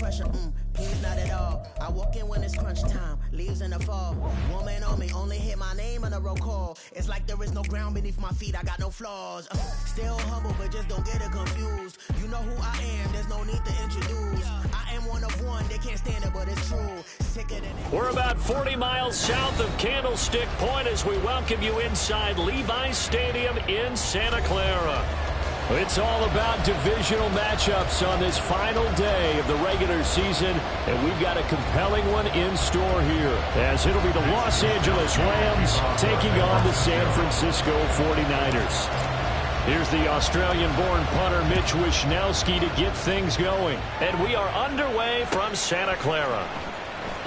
pressure, please not at all. I walk in when it's crunch time, leaves in the fall. Woman on me, only hit my name on a roll call. It's like there is no ground beneath my feet, I got no flaws. Still humble, but just don't get it confused. You know who I am, there's no need to introduce. I am one of one, they can't stand it, but it's true. Sicker than it. We're about 40 miles south of Candlestick Point as we welcome you inside Levi's Stadium in Santa Clara. It's all about divisional matchups on this final day of the regular season, and we've got a compelling one in store here, as it'll be the Los Angeles Rams taking on the San Francisco 49ers. Here's the Australian-born punter Mitch Wishnowsky to get things going. And we are underway from Santa Clara.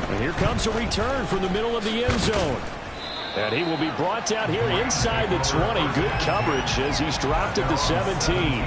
And here comes a return from the middle of the end zone. And he will be brought down here inside the 20. Good coverage as he's dropped at the 17.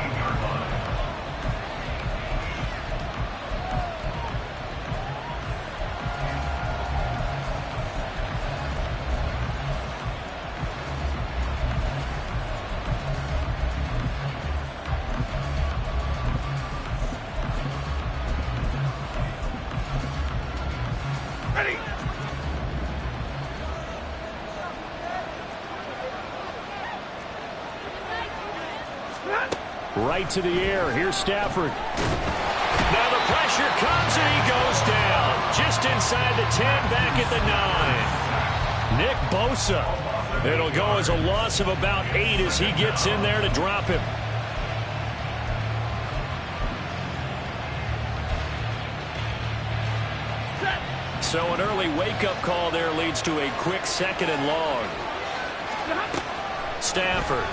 Right to the air. Here's Stafford. Now the pressure comes and he goes down. Just inside the 10, back at the 9. Nick Bosa. It'll go as a loss of about 8 as he gets in there to drop him. So an early wake-up call there leads to a quick 2nd and long. Stafford.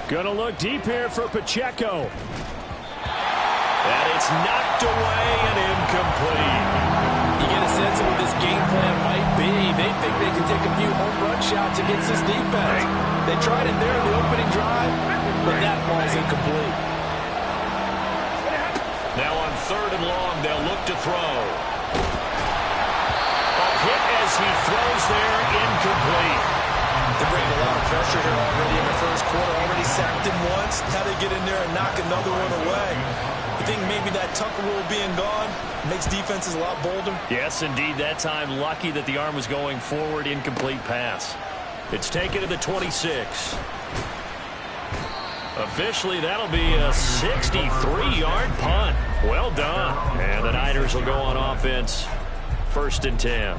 Gonna look deep here for Pacheco. And it's knocked away and incomplete. You get a sense of what this game plan might be. They think they can take a few home run shots against this defense. They tried it there in the opening drive, but that ball's incomplete. Now on 3rd and long, they'll look to throw. A hit as he throws there, incomplete. They bring a lot of pressure here already in the first quarter. Already sacked him once. Now they get in there and knock another one away. I think maybe that Tucker rule being gone makes defenses a lot bolder. Yes, indeed. That time, lucky that the arm was going forward. Incomplete pass. It's taken to the 26. Officially, that'll be a 63-yard punt. Well done. And the Niners will go on offense. 1st and 10.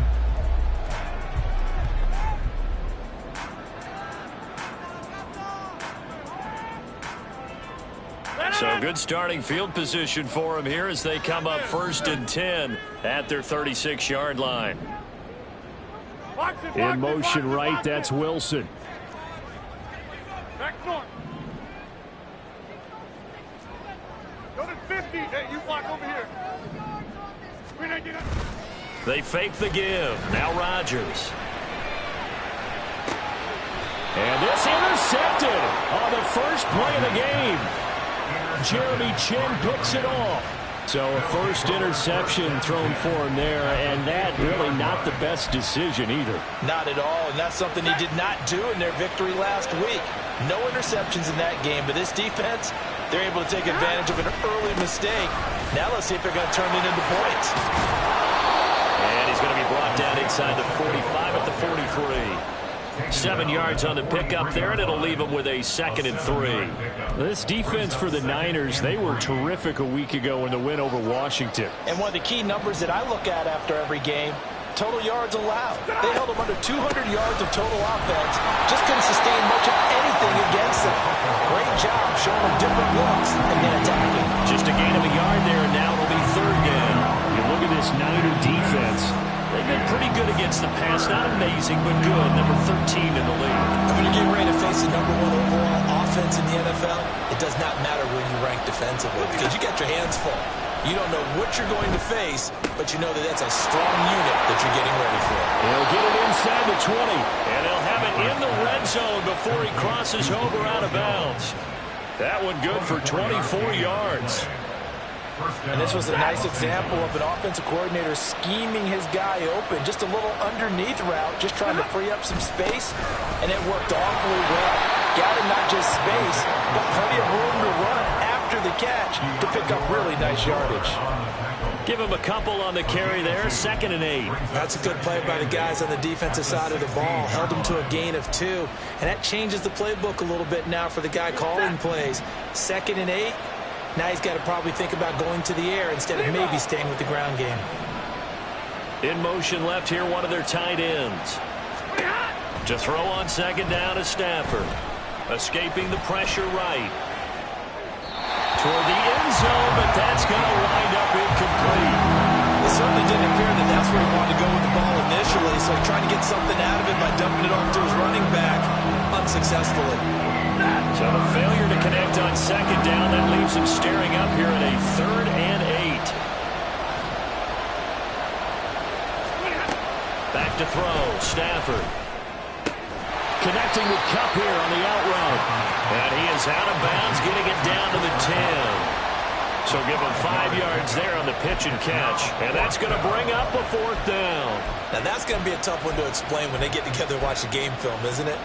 So good starting field position for them here as they come up 1st and 10 at their 36-yard line. In motion right, that's Wilson. They fake the give. Now Rodgers. And this intercepted on the first play of the game. Jeremy Chin picks it off. So a first interception thrown for him there, and that really not the best decision either. Not at all, and that's something he did not do in their victory last week. No interceptions in that game, but this defense, they're able to take advantage of an early mistake. Now let's see if they're going to turn it into points. And he's going to be brought down inside the 45 at the 43. 7 yards on the pickup there, and it'll leave them with a 2nd and 3. This defense for the Niners, they were terrific a week ago in the win over Washington. And one of the key numbers that I look at after every game, total yards allowed. They held them under 200 yards of total offense. Just couldn't sustain much of anything against them. Great job showing them different looks and then attacking. Just a gain of a yard there, and now it'll be 3rd down. You look at this Niner defense. They've been pretty good against the pass. Not amazing, but good. Number 13 in the league. When you get ready to face the number 1 overall offense in the NFL, it does not matter where you rank defensively because you got your hands full. You don't know what you're going to face, but you know that that's a strong unit that you're getting ready for. They'll get it inside the 20, and they'll have it in the red zone before he crosses over out of bounds. That one good for 24 yards. And this was a nice example of an offensive coordinator scheming his guy open. Just a little underneath route, just trying to free up some space, and it worked awfully well. Gathered not just space, but plenty of room to run after the catch. to pick up really nice yardage. Give him a couple on the carry there, 2nd and 8. That's a good play by the guys on the defensive side of the ball. Held them to a gain of 2. And that changes the playbook a little bit now for the guy calling plays. 2nd and 8. Now he's got to probably think about going to the air instead of maybe staying with the ground game. In motion left here, one of their tight ends. To throw on 2nd down is Stafford. Escaping the pressure right. Toward the end zone, but that's going to wind up incomplete. It certainly didn't appear that that's where he wanted to go with the ball initially, so he tried to get something out of it by dumping it off to his running back unsuccessfully. So the failure to connect on 2nd down, that leaves him staring up here at a 3rd and 8. Back to throw, Stafford. Connecting with Kupp here on the out route. And he is out of bounds, getting it down to the 10. So give him 5 yards there on the pitch and catch. And that's going to bring up a 4th down. Now that's going to be a tough one to explain when they get together and watch the game film, isn't it?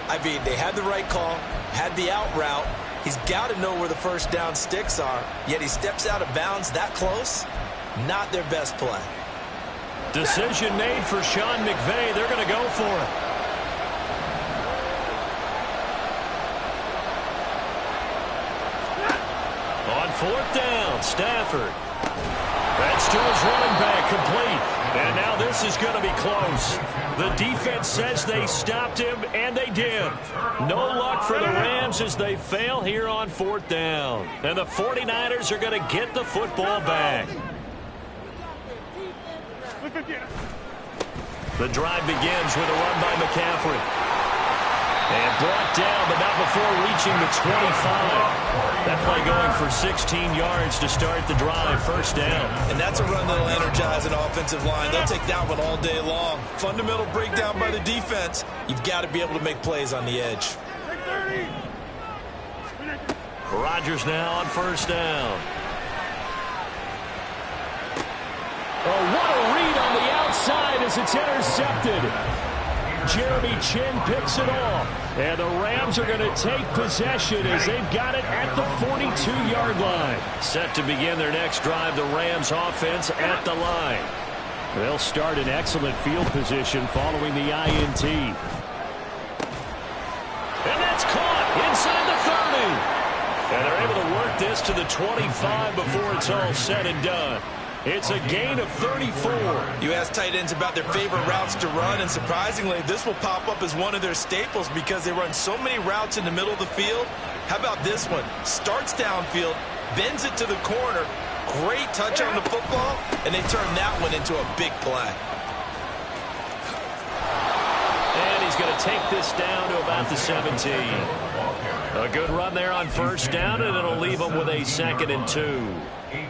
I mean, they had the right call, had the out route. He's got to know where the first down sticks are, yet he steps out of bounds that close. Not their best play. Decision made for Sean McVay. They're going to go for it. On 4th down, Stafford. That's to his running back, complete. And now this is going to be close. The defense says they stopped him, and they did. No luck for the Rams as they fail here on 4th down. And the 49ers are going to get the football back. The drive begins with a run by McCaffrey. And brought down, but not before reaching the 25. That play going for 16 yards to start the drive, 1st down. And that's a run that'll energize an offensive line. They'll take that one all day long. Fundamental breakdown by the defense. You've got to be able to make plays on the edge. Rodgers now on 1st down. Oh, what a read on the outside as it's intercepted. Jeremy Chinn picks it off. And the Rams are going to take possession as they've got it at the 42-yard line. Set to begin their next drive, the Rams offense at the line. They'll start in excellent field position following the INT. And that's caught inside the 30. And they're able to work this to the 25 before it's all said and done. It's a gain of 34. You ask tight ends about their favorite routes to run, and surprisingly, this will pop up as one of their staples because they run so many routes in the middle of the field. How about this one? Starts downfield, bends it to the corner, great touch on the football, and they turn that one into a big play. And he's going to take this down to about the 17. A good run there on 1st down, and it'll leave them with a 2nd and 2.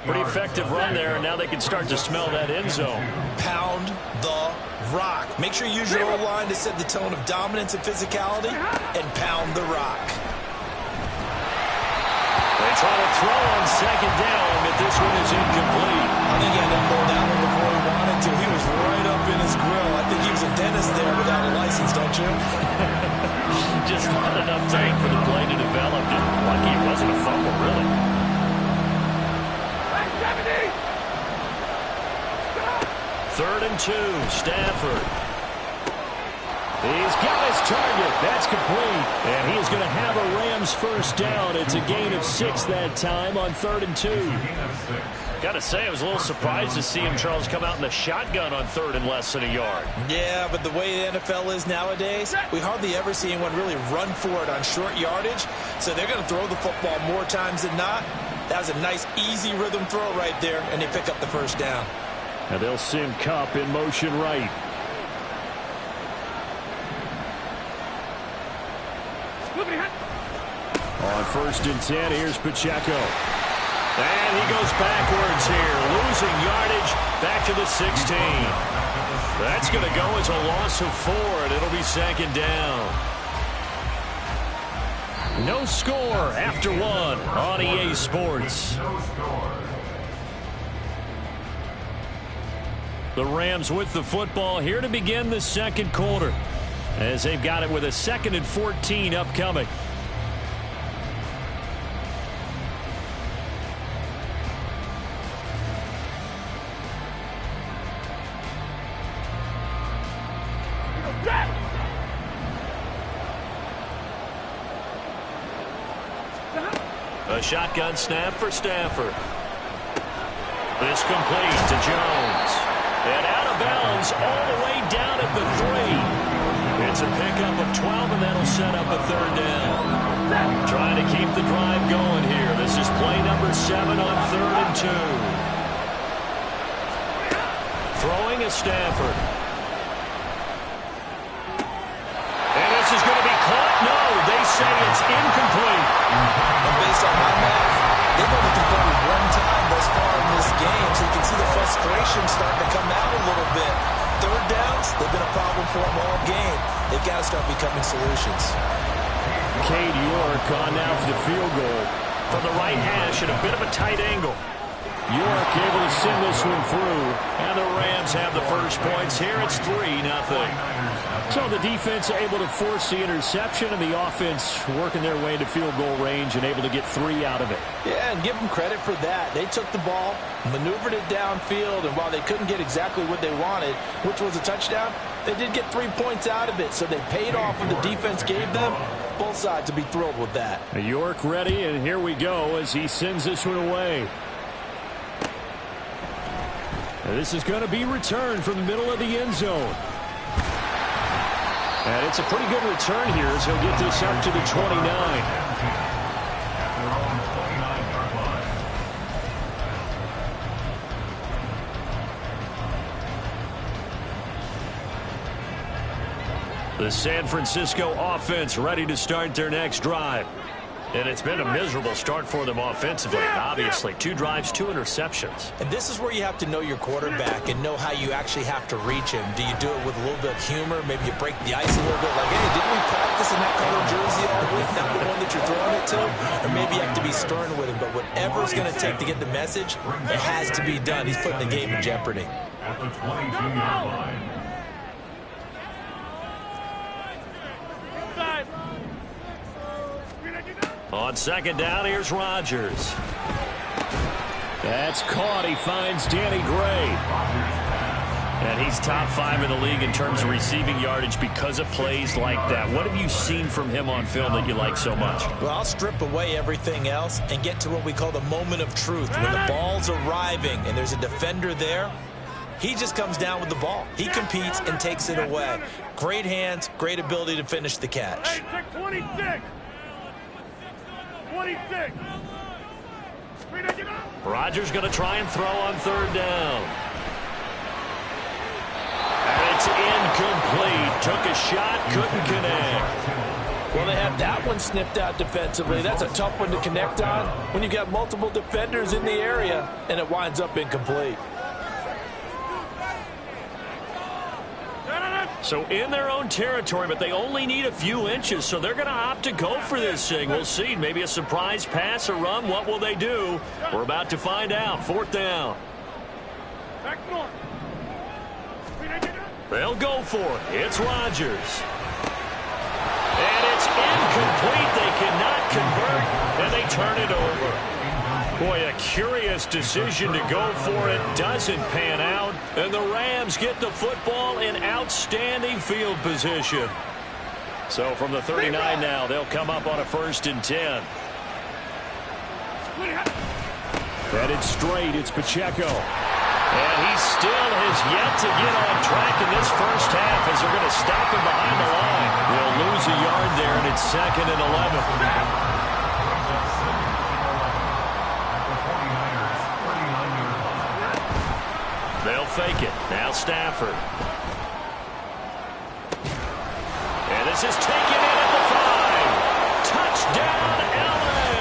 Pretty effective run there, and now they can start to smell that end zone. Pound the rock. Make sure you use your O-line to set the tone of dominance and physicality, and pound the rock. They try to throw on 2nd down, but this one is incomplete. I think he had to pull that one before he wanted to. He was right up in his grill. I think he was a dentist there without a license, don't you? Just not enough time for the play to develop. And lucky it wasn't a fumble, really. 3rd and 2, Stafford. He's got his target. That's complete. And he is going to have a Rams 1st down. It's a gain of 6 that time on 3rd and 2. Got to say, I was a little surprised to see him, Charles, come out in the shotgun on 3rd and less than a yard. Yeah, but the way the NFL is nowadays, we hardly ever see anyone really run for it on short yardage. So they're going to throw the football more times than not. That was a nice, easy rhythm throw right there, and they pick up the 1st down. And they'll send Kupp in motion right. On 1st and 10, here's Pacheco. And he goes backwards here, losing yardage back to the 16. That's going to go as a loss of 4, and it'll be 2nd down. No score after 1 on EA Sports. The Rams with the football here to begin the 2nd quarter, as they've got it with a 2nd and 14 upcoming. A shotgun snap for Stafford. This complete to Jones. And out of bounds all the way down at the 3. It's a pickup of 12, and that'll set up a third down. Trying to keep the drive going here. This is play number 7 on 3rd and 2. Throwing is Stafford. And this is going to be caught. No, they say it's incomplete. And based on my math, they've only converted one time thus far in this game, so you can see the frustration starting to come out a little bit. Third downs, they've been a problem for them all game. They've got to start becoming solutions. Cade York on now for the field goal from the right hash at a bit of a tight angle. York able to send this one through, and the Rams have the first points here. It's 3-0. So the defense able to force the interception, and the offense working their way to field goal range and able to get 3 out of it. Yeah, and give them credit for that. They took the ball, maneuvered it downfield, and while they couldn't get exactly what they wanted, which was a touchdown, they did get 3 points out of it, so they paid off what the defense gave them. Both sides would be thrilled with that. York ready, and here we go as he sends this one away. And this is going to be returned from the middle of the end zone. And it's a pretty good return here as he'll get this up to the 29. The San Francisco offense ready to start their next drive. And it's been a miserable start for them offensively. Obviously, 2 drives, 2 interceptions. And this is where you have to know your quarterback and know how you actually have to reach him. Do you do it with a little bit of humor? Maybe you break the ice a little bit, like, hey, didn't we practice in that color jersey all week, not the one that you're throwing it to? Or maybe you have to be stern with him. But whatever it's going to take to get the message, it has to be done. He's putting the game in jeopardy. At the 22-yard line. On second down, here's Rodgers. That's caught. He finds Danny Gray. And he's top 5 in the league in terms of receiving yardage because of plays like that. What have you seen from him on film that you like so much? Well, I'll strip away everything else and get to what we call the moment of truth. When the ball's arriving and there's a defender there, he just comes down with the ball. He competes and takes it away. Great hands, great ability to finish the catch. Hey, check 26. 26. Rodgers going to try and throw on third down. And it's incomplete. Took a shot, couldn't connect. Well, they have that one snipped out defensively. That's a tough one to connect on when you've got multiple defenders in the area, and it winds up incomplete. So in their own territory, but they only need a few inches, so they're going to opt to go for this thing. We'll see. Maybe a surprise pass or run. What will they do? We're about to find out. 4th down. They'll go for it. It's Rodgers. And it's incomplete. They cannot convert, and they turn it over. Boy, a curious decision to go for it. Doesn't pan out. And the Rams get the football in outstanding field position. So from the 39 now, they'll come up on a 1st and 10. Headed straight, it's Pacheco. And he still has yet to get on track in this first half as they're going to stop him behind the line. They'll lose a yard there, and it's 2nd and 11. They'll fake it. Now Stafford. And this is taken in at the 5. Touchdown, L.A.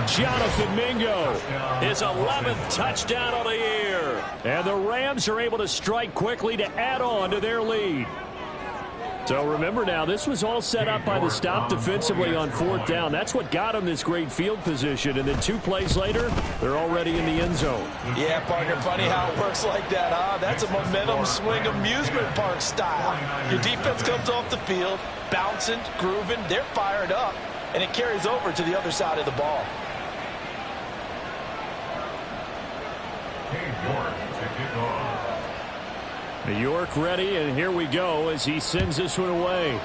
Jonathan Mingo, his 11th touchdown of the year. And the Rams are able to strike quickly to add on to their lead. So remember now, this was all set up by the stop defensively on 4th down. That's what got them this great field position. And then 2 plays later, they're already in the end zone. Yeah, partner, funny how it works like that, huh? That's a momentum swing amusement park style. Your defense comes off the field, bouncing, grooving, they're fired up, and it carries over to the other side of the ball. York ready, and here we go as he sends this one away.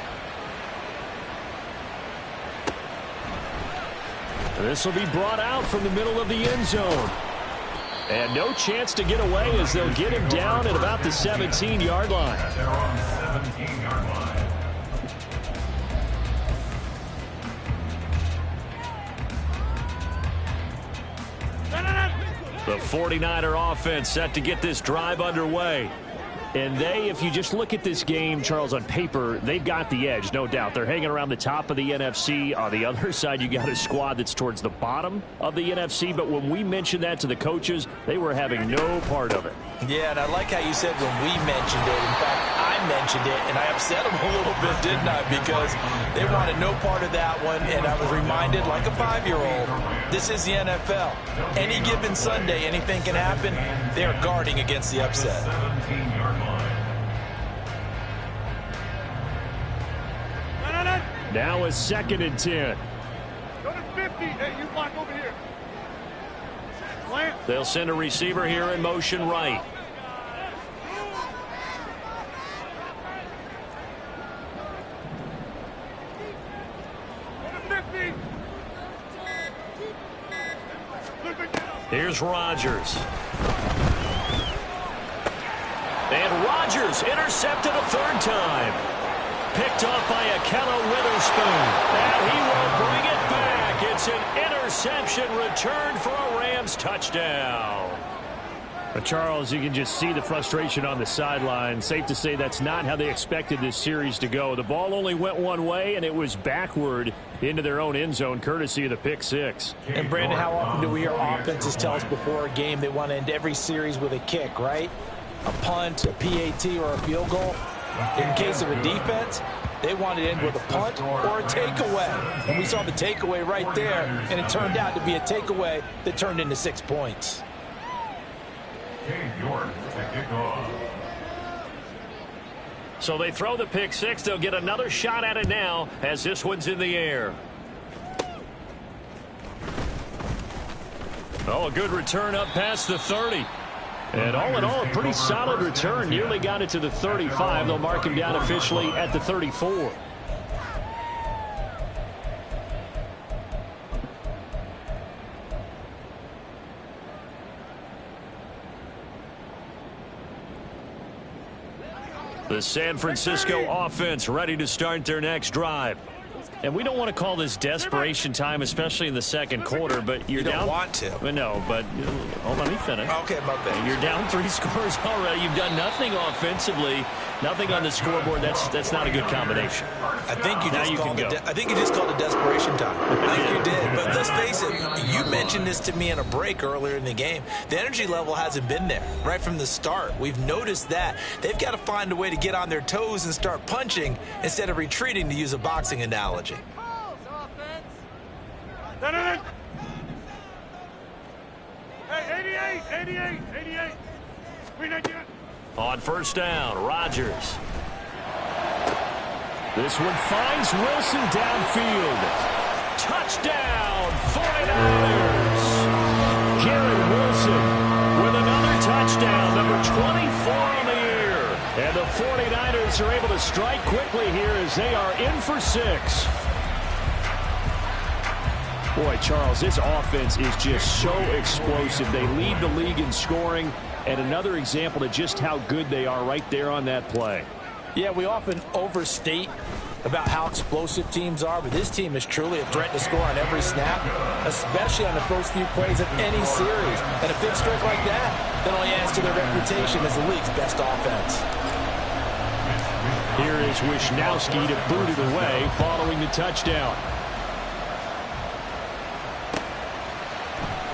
This will be brought out from the middle of the end zone. And no chance to get away as they'll get him down at about the 17-yard line. They're on the 17-yard line. The 49er offense set to get this drive underway. And they, if you just look at this game, Charles, on paper, they've got the edge, no doubt. They're hanging around the top of the NFC. On the other side, you got a squad that's towards the bottom of the NFC. But when we mentioned that to the coaches, they were having no part of it. Yeah, and I like how you said when we mentioned it. In fact, I mentioned it, and I upset them a little bit, didn't I? Because they wanted no part of that one, and I was reminded, like a 5-year-old, this is the NFL. Any given Sunday, anything can happen. They're guarding against the upset. 17-yard line. Now a 2nd and 10. Go to 50. Hey, you block over here. Plant. They'll send a receiver here in motion right. Go to 50. Here's Rodgers. And Rodgers intercepted a 3rd time. Picked off by Ahkello Witherspoon. And he will bring it back. It's an interception return for a Rams touchdown. But Charles, you can just see the frustration on the sideline. Safe to say that's not how they expected this series to go. The ball only went one way, and it was backward into their own end zone, courtesy of the pick 6. And, Brandon, how often do we hear offenses tell us before a game they want to end every series with a kick, right? A punt, a PAT, or a field goal. In case of a defense, they want to end with a punt or a takeaway. And we saw the takeaway right there, and it turned out to be a takeaway that turned into 6 points. Cade York to kick off. So they throw the pick 6. They'll get another shot at it now as this one's in the air. Oh, a good return up past the 30. And all in all, a pretty solid return. Nearly got it to the 35. They'll mark him down officially at the 34. The San Francisco offense ready to start their next drive. And we don't want to call this desperation time, especially in the 2nd quarter, but you're down. You don't want to. No, but hold on, let me finish. Okay, my bad. You're down 3 scores already. You've done nothing offensively, nothing on the scoreboard. That's not a good combination. I think you just called it desperation time. I think you did. But let's face it, you mentioned this to me in a break earlier in the game. The energy level hasn't been there right from the start. We've noticed that. They've got to find a way to get on their toes and start punching instead of retreating, to use a boxing analogy. Hey, 88. On 1st down, Rodgers. This one finds Wilson downfield. Touchdown, 49ers. Garrett Wilson with another touchdown, number 24 on the year. And the 49ers are able to strike quickly here as they are in for 6. Boy, Charles, this offense is just so explosive. They lead the league in scoring, and another example of just how good they are right there on that play. Yeah, we often overstate about how explosive teams are, but this team is truly a threat to score on every snap, especially on the first few plays of any series. And a big streak like that only adds to their reputation as the league's best offense. Here is Wishnowski to boot it away following the touchdown.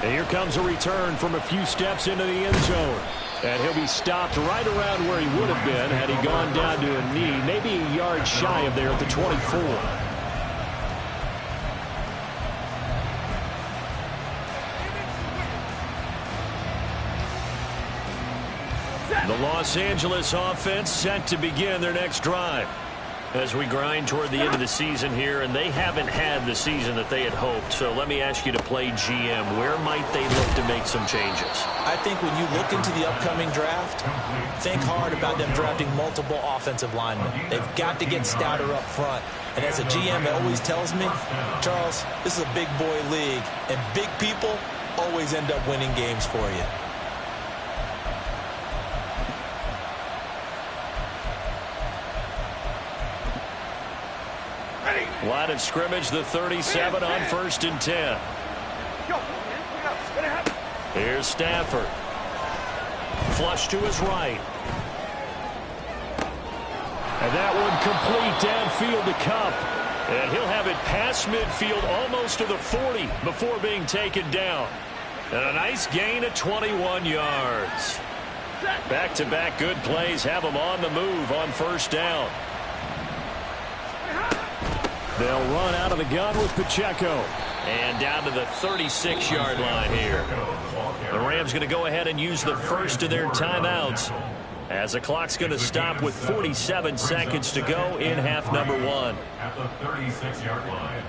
And here comes a return from a few steps into the end zone. And he'll be stopped right around where he would have been had he gone down to a knee, maybe a yard shy of there at the 24. The Los Angeles offense set to begin their next drive. As we grind toward the end of the season here, and they haven't had the season that they had hoped. So let me ask you to play GM. Where might they look to make some changes? I think when you look into the upcoming draft, think hard about them drafting multiple offensive linemen. They've got to get stouter up front. And as a GM, it always tells me, Charles, this is a big boy league, and big people always end up winning games for you. Line of scrimmage, the 37 on 1st and 10. Here's Stafford. Flush to his right. And that one complete downfield to Kupp. And he'll have it past midfield almost to the 40 before being taken down. And a nice gain of 21 yards. Back-to-back good plays have them on the move on 1st down. They'll run out of the gun with Pacheco. And down to the 36-yard line here. The Rams going to go ahead and use the first of their timeouts, as the clock's going to stop with 47 seconds to go in half number 1. At the 36-yard line.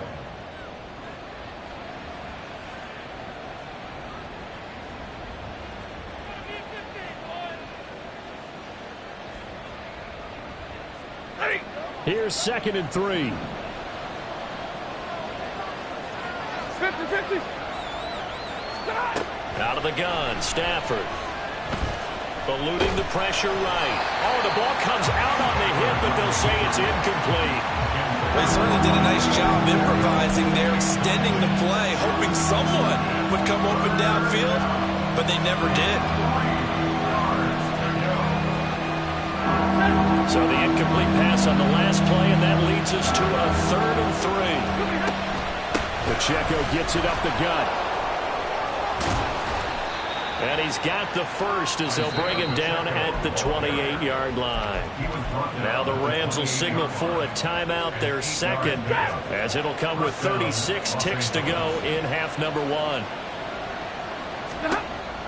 Here's 2nd and 3. 50-50. Out of the gun, Stafford. Eluding the pressure right. Oh, the ball comes out on the hip, but they'll say it's incomplete. They certainly did a nice job improvising there, extending the play, hoping someone would come open downfield, but they never did. So the incomplete pass on the last play, and that leads us to a 3rd and 3. Pacheco gets it up the gut. And he's got the first as they'll bring him down at the 28-yard line. Now the Rams will signal for a timeout, their second, as it'll come with 36 ticks to go in half number 1.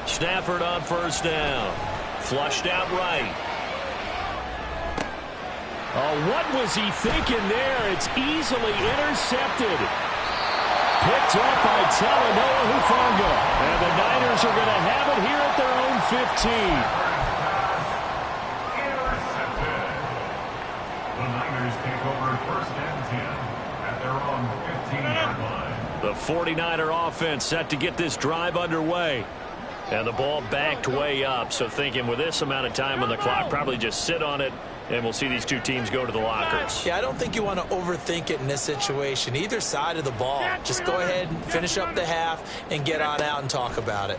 Stafford on 1st down. Flushed out right. Oh, what was he thinking there? It's easily intercepted. Picked up by Talanoa Hufanga. And the Niners are going to have it here at their own 15. Intercepted. The Niners take over 1st and 10 at their own 15-yard line. The 49er offense set to get this drive underway. And the ball backed way up. So thinking with this amount of time on the clock, probably just sit on it. And we'll see these two teams go to the lockers. Yeah, I don't think you want to overthink it in this situation. Either side of the ball. Just go ahead and finish up the half and get on out and talk about it.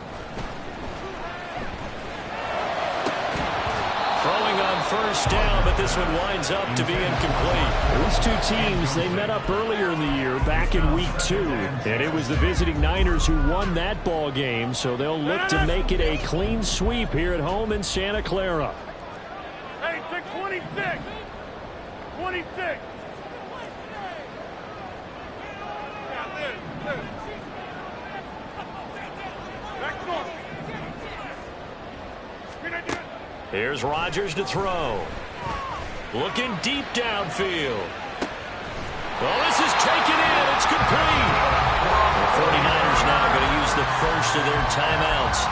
Throwing on 1st down, but this one winds up to be incomplete. These two teams, they met up earlier in the year, back in week 2. And it was the visiting Niners who won that ball game, so they'll look to make it a clean sweep here at home in Santa Clara. Hey, take 26. 26. Here's Rodgers to throw. Looking deep downfield. Well, this is taken in. It's complete. The 49ers now going to use the first of their timeouts,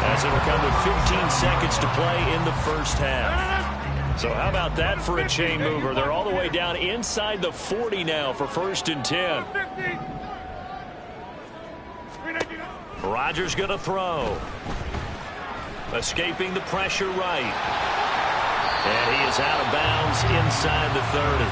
as it'll come with 15 seconds to play in the 1st half. So how about that for a chain mover? They're all the way down inside the 40 now for 1st and 10. Rodgers going to throw. Escaping the pressure right. And he is out of bounds inside the 30.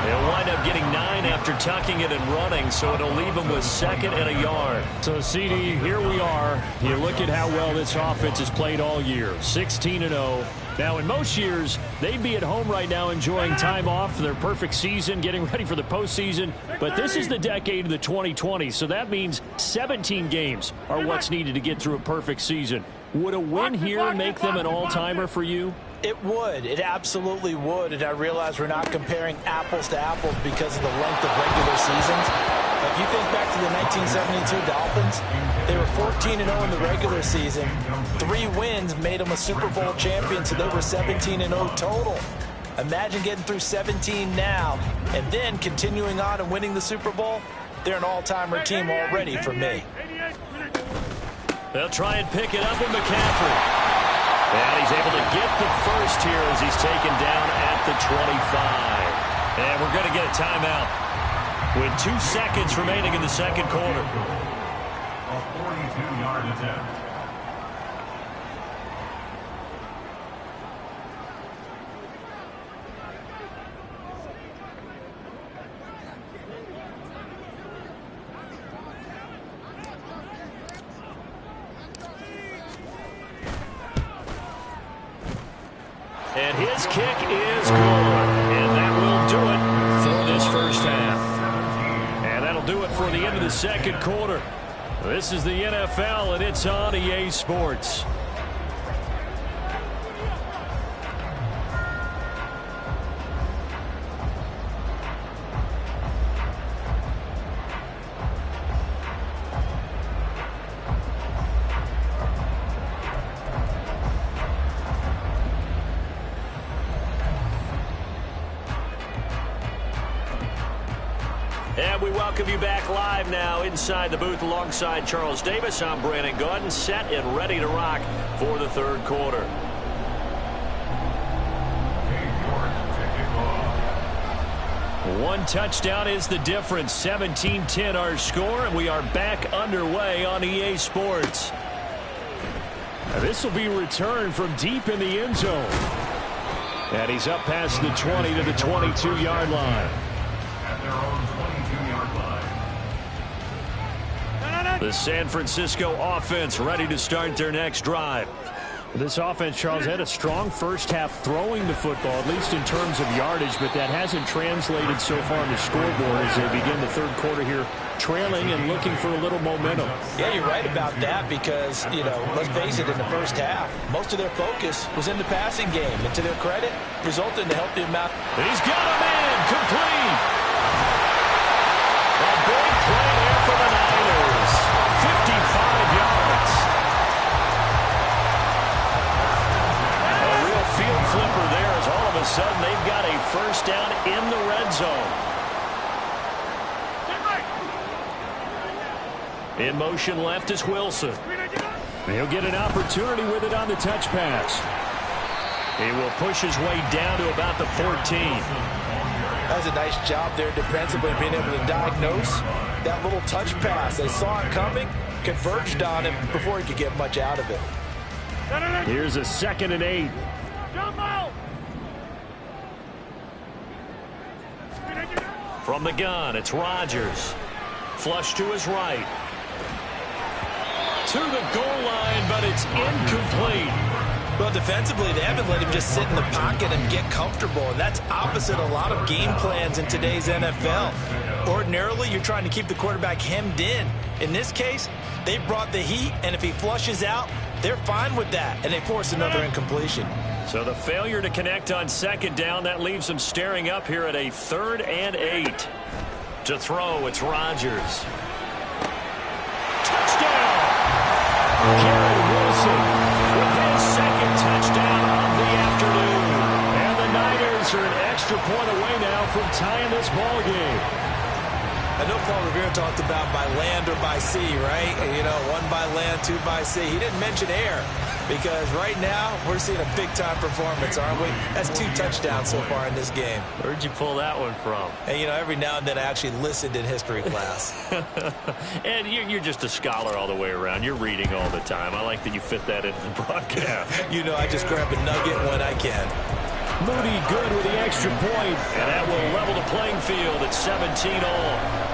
They'll wind up getting 9 after tucking it and running, so it'll leave them with 2nd and a yard. So, CD, here we are. You look at how well this offense has played all year. 16-0. Now, in most years, they'd be at home right now enjoying time off for their perfect season, getting ready for the postseason. But this is the decade of the 2020s, so that means 17 games are what's needed to get through a perfect season. Would a win here make them an all-timer for you? It would. It absolutely would. And I realize we're not comparing apples to apples because of the length of regular seasons. But if you think back to the 1972 Dolphins, they were 14-0 in the regular season. 3 wins made them a Super Bowl champion, so they were 17-0 total. Imagine getting through 17 now and then continuing on and winning the Super Bowl. They're an all-timer team already for me. They'll try and pick it up with McCaffrey. And he's able to get the first here as he's taken down at the 25. And we're going to get a timeout with 2 seconds remaining in the second quarter. A 42-yard attempt. And his kick is good. And that will do it for this first half. And that'll do it for the end of the second quarter. This is the NFL, and it's on EA Sports. And we welcome you back live now inside the booth alongside Charles Davis. I'm Brandon Gaudin, set and ready to rock for the third quarter. One touchdown is the difference. 17-10 our score, and we are back underway on EA Sports. This will be returned from deep in the end zone. And he's up past the 20 to the 22-yard line. At their own 22-yard line. The San Francisco offense ready to start their next drive. This offense, Charles, had a strong first half throwing the football, at least in terms of yardage, but that hasn't translated so far in the scoreboard as they begin the third quarter here, trailing and looking for a little momentum. Yeah, you're right about that because, you know, let's face it, in the first half, most of their focus was in the passing game. And to their credit, resulted in a healthy amount. He's got a man complete. A big play there for the Niners. 55 yards. A real field flipper there as all of a sudden they've got a first down in the red zone. In motion left is Wilson. He'll get an opportunity with it on the touch pass. He will push his way down to about the 14. That was a nice job there defensively, being able to diagnose that little touch pass. They saw it coming, converged on him before he could get much out of it. Here's a 2nd and 8. From the gun, it's Rodgers. Flush to his right. To the goal line, but it's incomplete. Well, defensively, they haven't let him just sit in the pocket and get comfortable, and that's opposite a lot of game plans in today's NFL. Ordinarily, you're trying to keep the quarterback hemmed in. In this case, they brought the heat, and if he flushes out, they're fine with that, and they force another incompletion. So the failure to connect on 2nd down, that leaves them staring up here at a 3rd and 8. To throw, it's Rodgers. Touchdown! Garrett Wilson with his 2nd touchdown of the afternoon. And the Niners are an extra point away now from tying this ball game. I know Paul Revere talked about by land or by sea, right? And, you know, 1 by land, 2 by sea. He didn't mention air because right now we're seeing a big-time performance, aren't we? That's 2 touchdowns so far in this game. Where'd you pull that one from? And, you know, every now and then I actually listened in history class. And you're just a scholar all the way around. You're reading all the time. I like that you fit that into the broadcast. You know, I just grab a nugget when I can. Moody good with the extra point, and that will level the playing field at 17 all.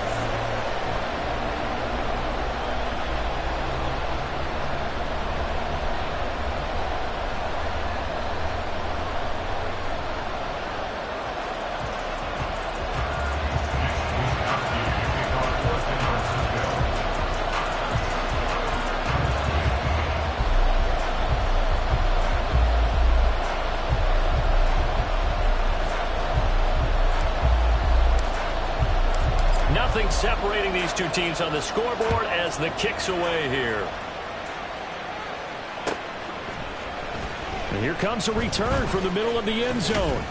Nothing separating these two teams on the scoreboard as the kick's away here. And here comes a return from the middle of the end zone.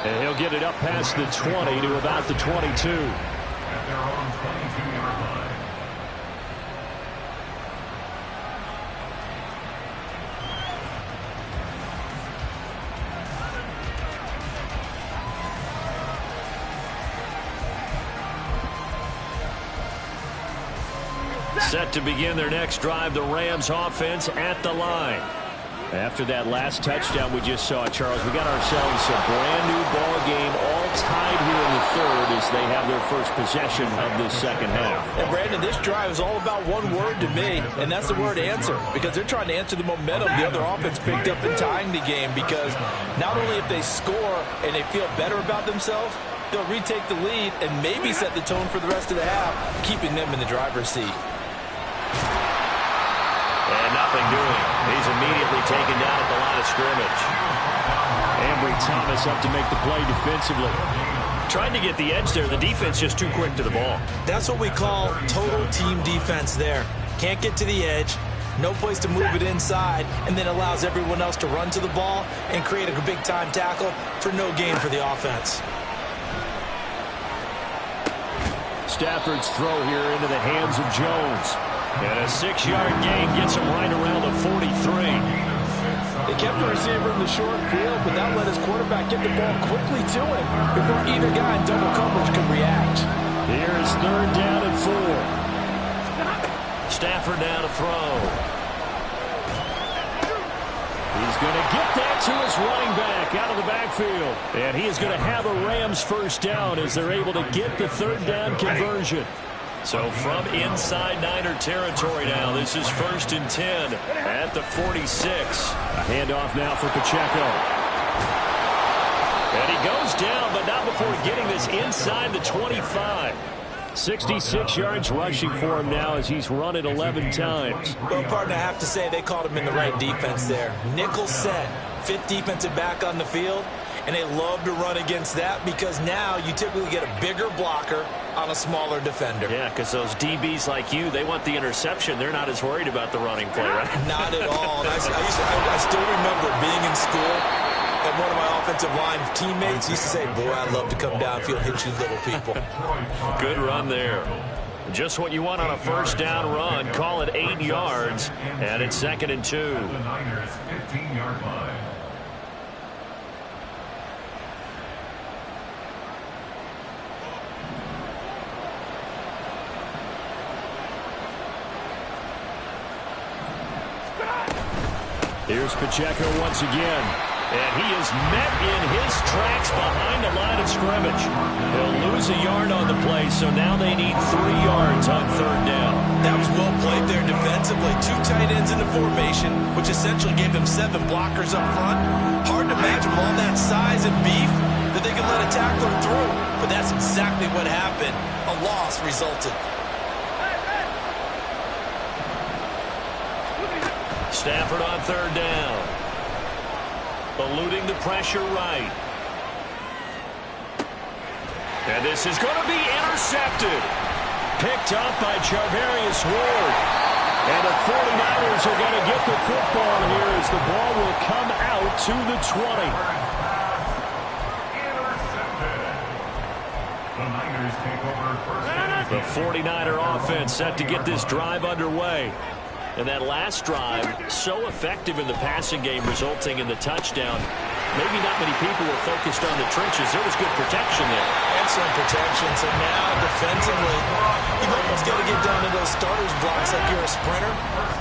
And he'll get it up past the 20 to about the 22. At their own 22-yard line. Set to begin their next drive, the Rams offense at the line. After that last touchdown we just saw, Charles, we got ourselves a brand new ball game, all tied here in the third as they have their first possession of this second half. And Brandon, this drive is all about one word to me, and that's the word answer, because they're trying to answer the momentum the other offense picked up in tying the game, because not only if they score and they feel better about themselves, they'll retake the lead and maybe set the tone for the rest of the half, keeping them in the driver's seat. And nothing doing. He's immediately taken down at the line of scrimmage. Ambry Thomas up to make the play defensively. Trying to get the edge there. The defense just too quick to the ball. That's what we call total team defense there. Can't get to the edge, no place to move it inside, and then allows everyone else to run to the ball and create a big-time tackle for no gain for the offense. Stafford's throw here into the hands of Jones. And a 6-yard gain gets him right around the 43. They kept the receiver in the short field, but that let his quarterback get the ball quickly to him before either guy in double coverage could react. Here's third down and 4. Stafford now to throw. He's going to get that to his running back out of the backfield. And he is going to have a Rams first down as they're able to get the third down conversion. So from inside Niner territory now, this is 1st and 10 at the 46. A handoff now for Pacheco. And he goes down, but not before getting this inside the 25. 66 yards rushing for him now as he's run it 11 times. Well, partner, I have to say they called him in the right defense there. Nickel set, 5th defensive back on the field, and they love to run against that because now you typically get a bigger blocker on a smaller defender. Yeah, because those DBs like you, they want the interception. They're not as worried about the running play, right? Not at all. And I still remember being in school, and one of my offensive line teammates used to say, boy, I'd love to come downfield and hit you little people. Good run there. Just what you want on a first down run. Call it 8 yards, and it's 2nd and 2. The Niners 15-yard line. Here's Pacheco once again. And he is met in his tracks behind the line of scrimmage. He'll lose a yard on the play, so now they need 3 yards on third down. That was well played there defensively. 2 tight ends in the formation, which essentially gave them 7 blockers up front. Hard to imagine with all that size and beef that they could let a tackler through. But that's exactly what happened. A loss resulted. Stafford on third down. Eluding the pressure right. And this is going to be intercepted. Picked up by Charvarius Ward. And the 49ers are going to get the football here as the ball will come out to the 20. The Niners take over first down. The 49er offense set to get this drive underway. And that last drive, so effective in the passing game, resulting in the touchdown. Maybe not many people were focused on the trenches. There was good protection there. Excellent protection. So now, defensively, you've almost got to get down to those starters blocks like you're a sprinter.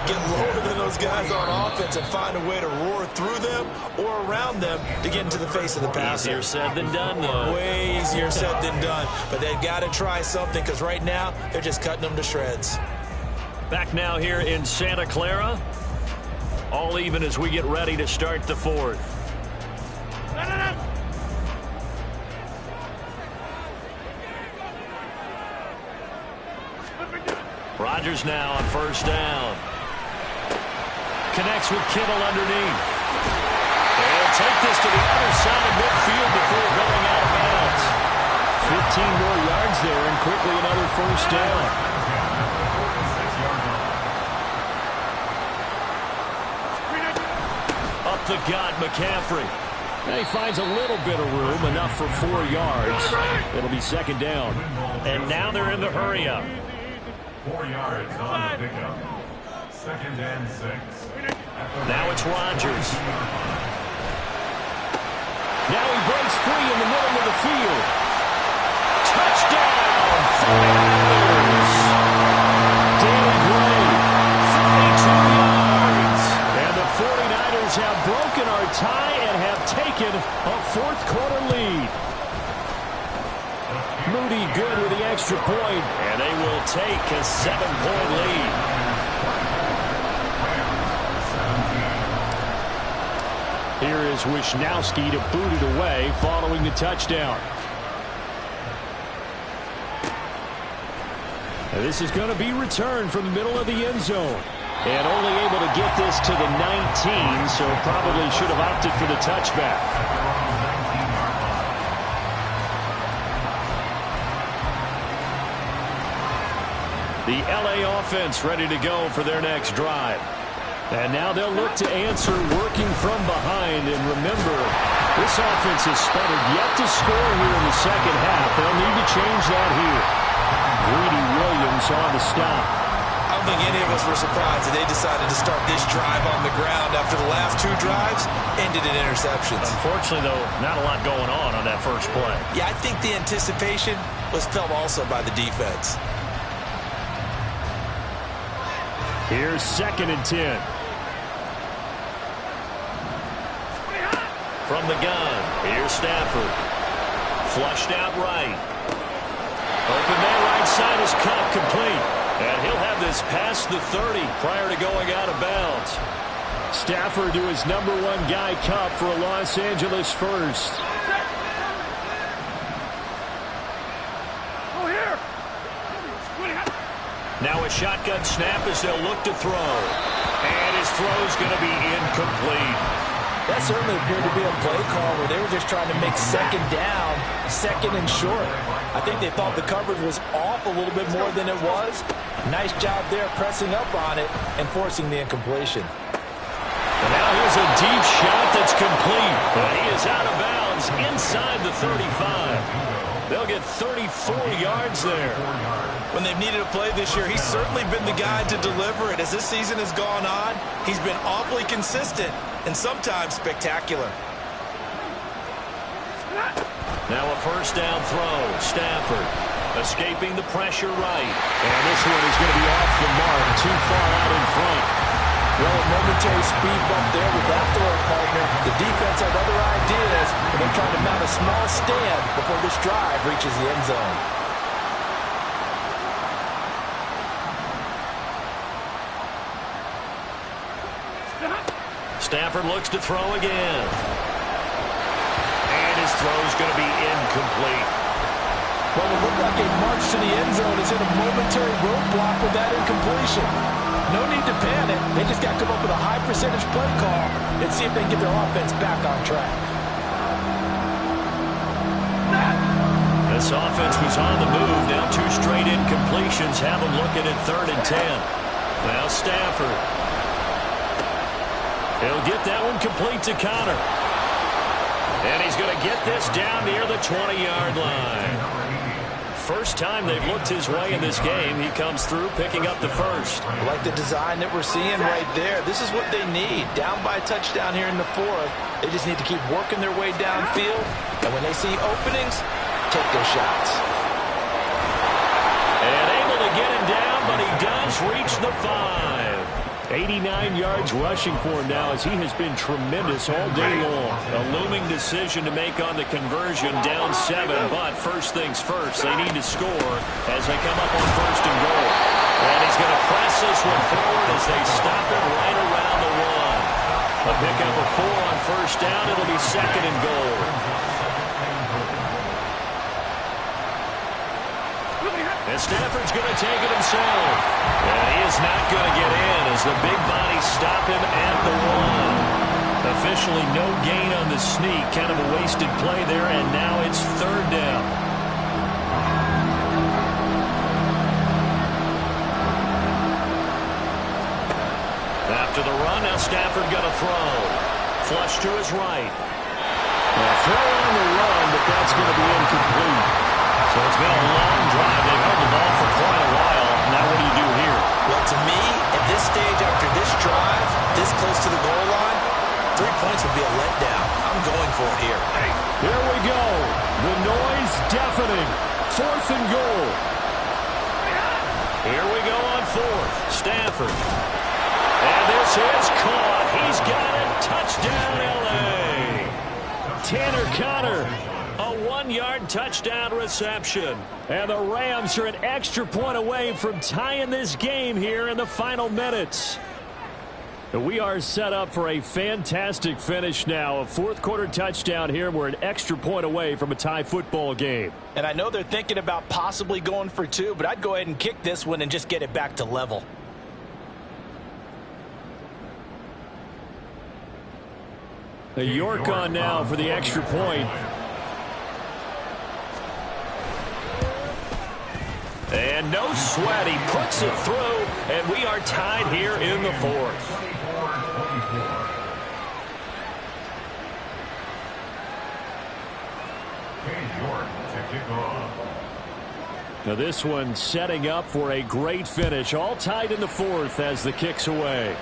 Get lower than those guys on offense and find a way to roar through them or around them to get into the face of the passer. Easier said than done, though. Way easier said than done. But they've got to try something because right now, they're just cutting them to shreds. Back now here in Santa Clara. All even as we get ready to start the fourth. Rodgers now on first down. Connects with Kittle underneath. And take this to the other side of midfield before going out of bounds. 15 more yards there and quickly another first down. Up the gut, McCaffrey. And he finds a little bit of room, enough for 4 yards. It'll be second down. And now they're in the hurry up. 4 yards on the pickup. Second and 6. Now it's Rodgers. Now he breaks free in the middle of the field. Touchdown! 49ers! Danny Gray, 42 yards. And the 49ers have broken our tie and have taken a fourth-quarter lead. Moody good with the extra point. And they will take a 7-point lead. Here is Wisnowski to boot it away following the touchdown. And this is going to be returned from the middle of the end zone. And only able to get this to the 19, so probably should have opted for the touchback. The LA offense ready to go for their next drive. And now they'll look to answer working from behind. And remember, this offense has sputtered yet to score here in the second half. They'll need to change that here. Greedy Williams on the stop. I don't think any of us were surprised that they decided to start this drive on the ground after the last 2 drives ended in interceptions. Unfortunately, though, not a lot going on that first play. Yeah, I think the anticipation was felt also by the defense. Here's second and 10. From the gun, here's Stafford. Flushed out right. Open there, right side is caught, complete. And he'll have this past the 30 prior to going out of bounds. Stafford to his number 1 guy, Cup, for a Los Angeles first. Now a shotgun snap as they'll look to throw. And his throw's going to be incomplete. That certainly appeared to be a play call where they were just trying to make second down, second and short. I think they thought the coverage was off a little bit more than it was. Nice job there pressing up on it and forcing the incompletion. And now here's a deep shot that's complete. But he is out of bounds inside the 35. They'll get 34 yards there. When they've needed a play this year, he's certainly been the guy to deliver it. As this season has gone on, he's been awfully consistent and sometimes spectacular. Now a first down throw. Stafford escaping the pressure right. And this one is going to be off the mark, too far out in front. Well, a momentary speed bump there with that throw partner. The defense have other ideas, and they're trying to mount a small stand before this drive reaches the end zone. Stafford looks to throw again. And his throw's going to be incomplete. Well, it looked like a march to the end zone has hit a momentary roadblock with that incompletion. No need to panic. They just got to come up with a high percentage play call and see if they can get their offense back on track. This offense was on the move. Now 2 straight incompletions have them looking at 3rd and 10. Now Stafford. He'll get that one complete to Connor. And he's going to get this down near the 20-yard line. First time they've looked his way in this game. He comes through picking up the first. I like the design that we're seeing right there. This is what they need. Down by a touchdown here in the 4th. They just need to keep working their way downfield. And when they see openings, take their shots. And able to get him down, but he does reach the 5. 89 yards rushing for him now as he has been tremendous all day long. A looming decision to make on the conversion, down 7, but first things first, they need to score as they come up on 1st and goal. And he's going to press this one forward as they stop it right around the 1. A pickup of 4 on 1st down. It'll be 2nd and goal. And Stafford's going to take it himself. And he is not going to get in as the big bodies stop him at the 1. Officially no gain on the sneak. Kind of a wasted play there, and now it's 3rd down. After the run, now Stafford going to throw. Flush to his right. Throw on the run, but that's going to be incomplete. So it's been a long drive. They've held the ball for quite a while. Now what do you do here? Well, to me, at this stage after this drive, this close to the goal line, 3 points would be a letdown. I'm going for it here. Here we go. The noise deafening. 4th and goal. Here we go on 4th. Stafford. And this is caught. He's got it. Touchdown, L.A. Tanner Conner. A 1-yard touchdown reception. And the Rams are an extra point away from tying this game here in the final minutes. We are set up for a fantastic finish now. A 4th-quarter touchdown here. We're an extra point away from a tie football game. And I know they're thinking about possibly going for 2, but I'd go ahead and kick this one and just get it back to level. York on now for the extra point. And no sweat. He puts it through, and we are tied here in the 4th. Now this one setting up for a great finish. All tied in the 4th as the kick's away.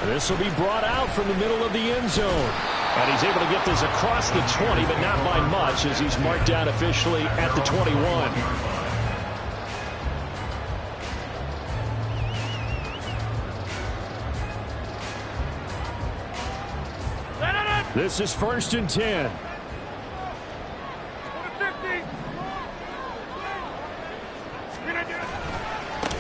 This will be brought out from the middle of the end zone. And he's able to get this across the 20, but not by much as he's marked down officially at the 21. This is 1st and 10.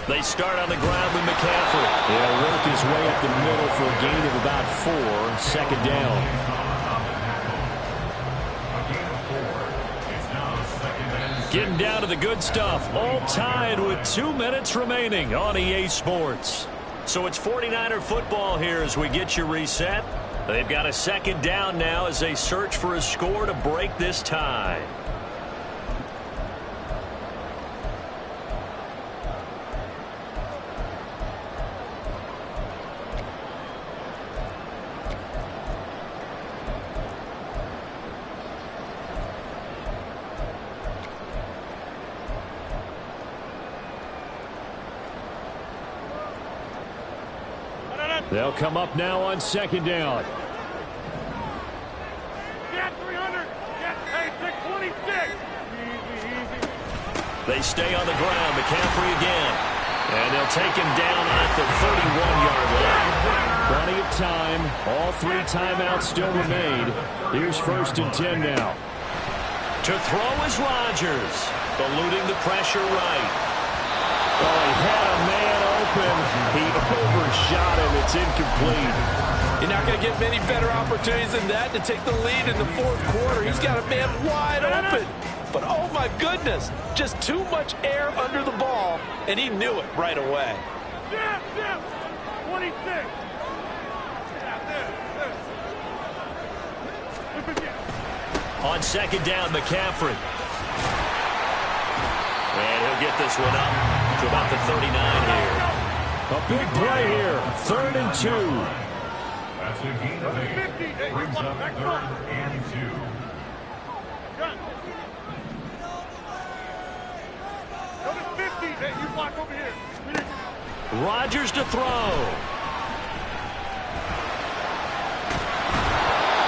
They start on the ground with McCaffrey. He'll work his way up the middle for a gain of about 4. 2nd down. Getting down to the good stuff. All tied with 2 minutes remaining on EA Sports. So it's 49er football here as we get you reset. They've got a 2nd down now as they search for a score to break this tie. They'll come up now on 2nd down. Get 300. Get 26. Easy. They stay on the ground. McCaffrey again. And they'll take him down at the 31-yard line. Plenty of time. All 3 timeouts still remain. Here's 1st and 10 now. To throw is Rodgers. Eluding the pressure right. Oh, he had a man open. He overshot him. It's incomplete. You're not going to get many better opportunities than that to take the lead in the 4th quarter. He's got a man wide open. But, oh, my goodness, just too much air under the ball, and he knew it right away. 26. On 2nd down, McCaffrey. And he'll get this one up to about the 39 here. A big play here. 3rd and 2. That's a gain of 8. Brings up 3rd and 2. Go to 50. Hey, you block over here. Rodgers to throw.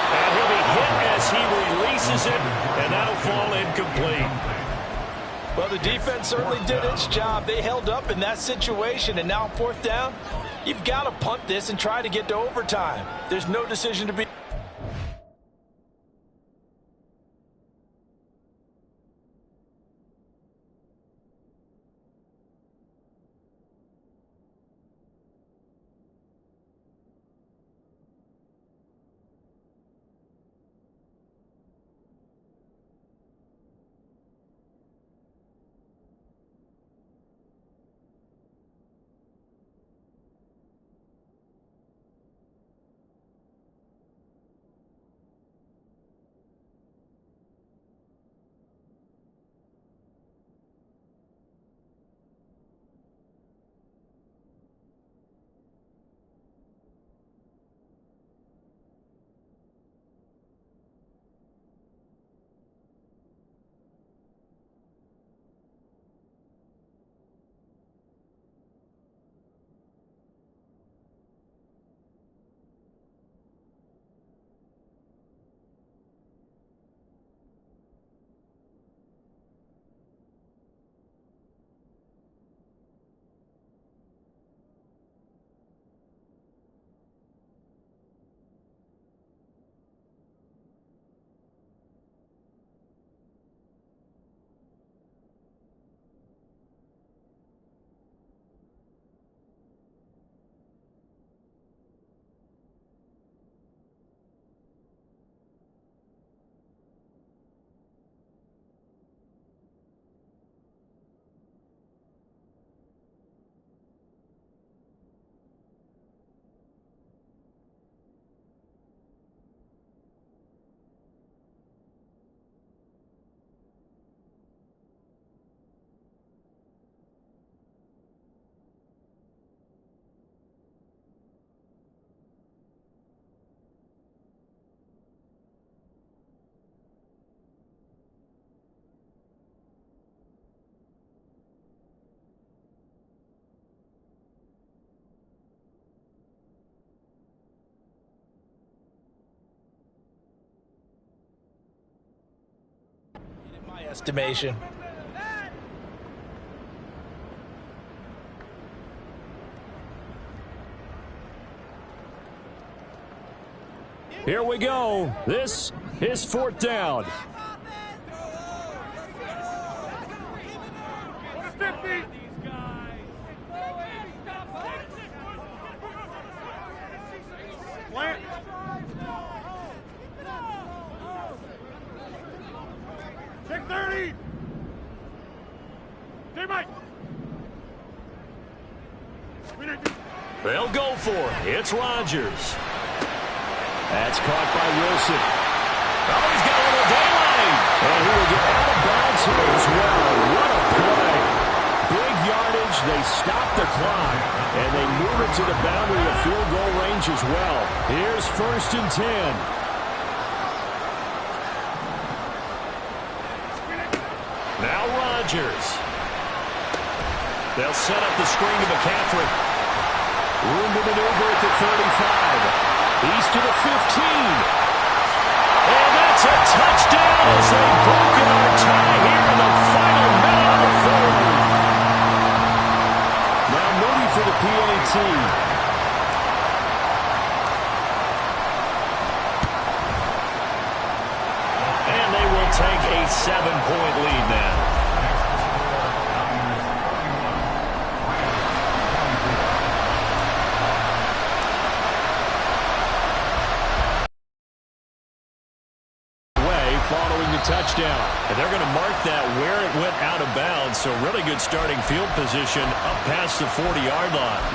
And he'll be hit as he releases it, and that'll fall incomplete. Well, the defense certainly did its job. They held up in that situation, and now 4th down, you've got to punt this and try to get to overtime. There's no decision to be estimation. Here we go. This is 4th down. 50. Plant. 630. Teammate. They'll go for it. It's Rodgers. That's caught by Wilson. Oh, he's got a little daylight. And he will get out of bounds here as well. What a play. Big yardage. They stop the clock. And they move it to the boundary of field goal range as well. Here's 1st and 10. Now Rodgers. They'll set up the screen to McCaffrey. Room to maneuver at the 35. He's to the 15. And that's a touchdown as they've broken our tie here in the final minute of the 4th. Now Moody for the PAT. And they will take a 7-point lead now. Following the touchdown. And they're going to mark that where it went out of bounds. So really good starting field position up past the 40-yard line.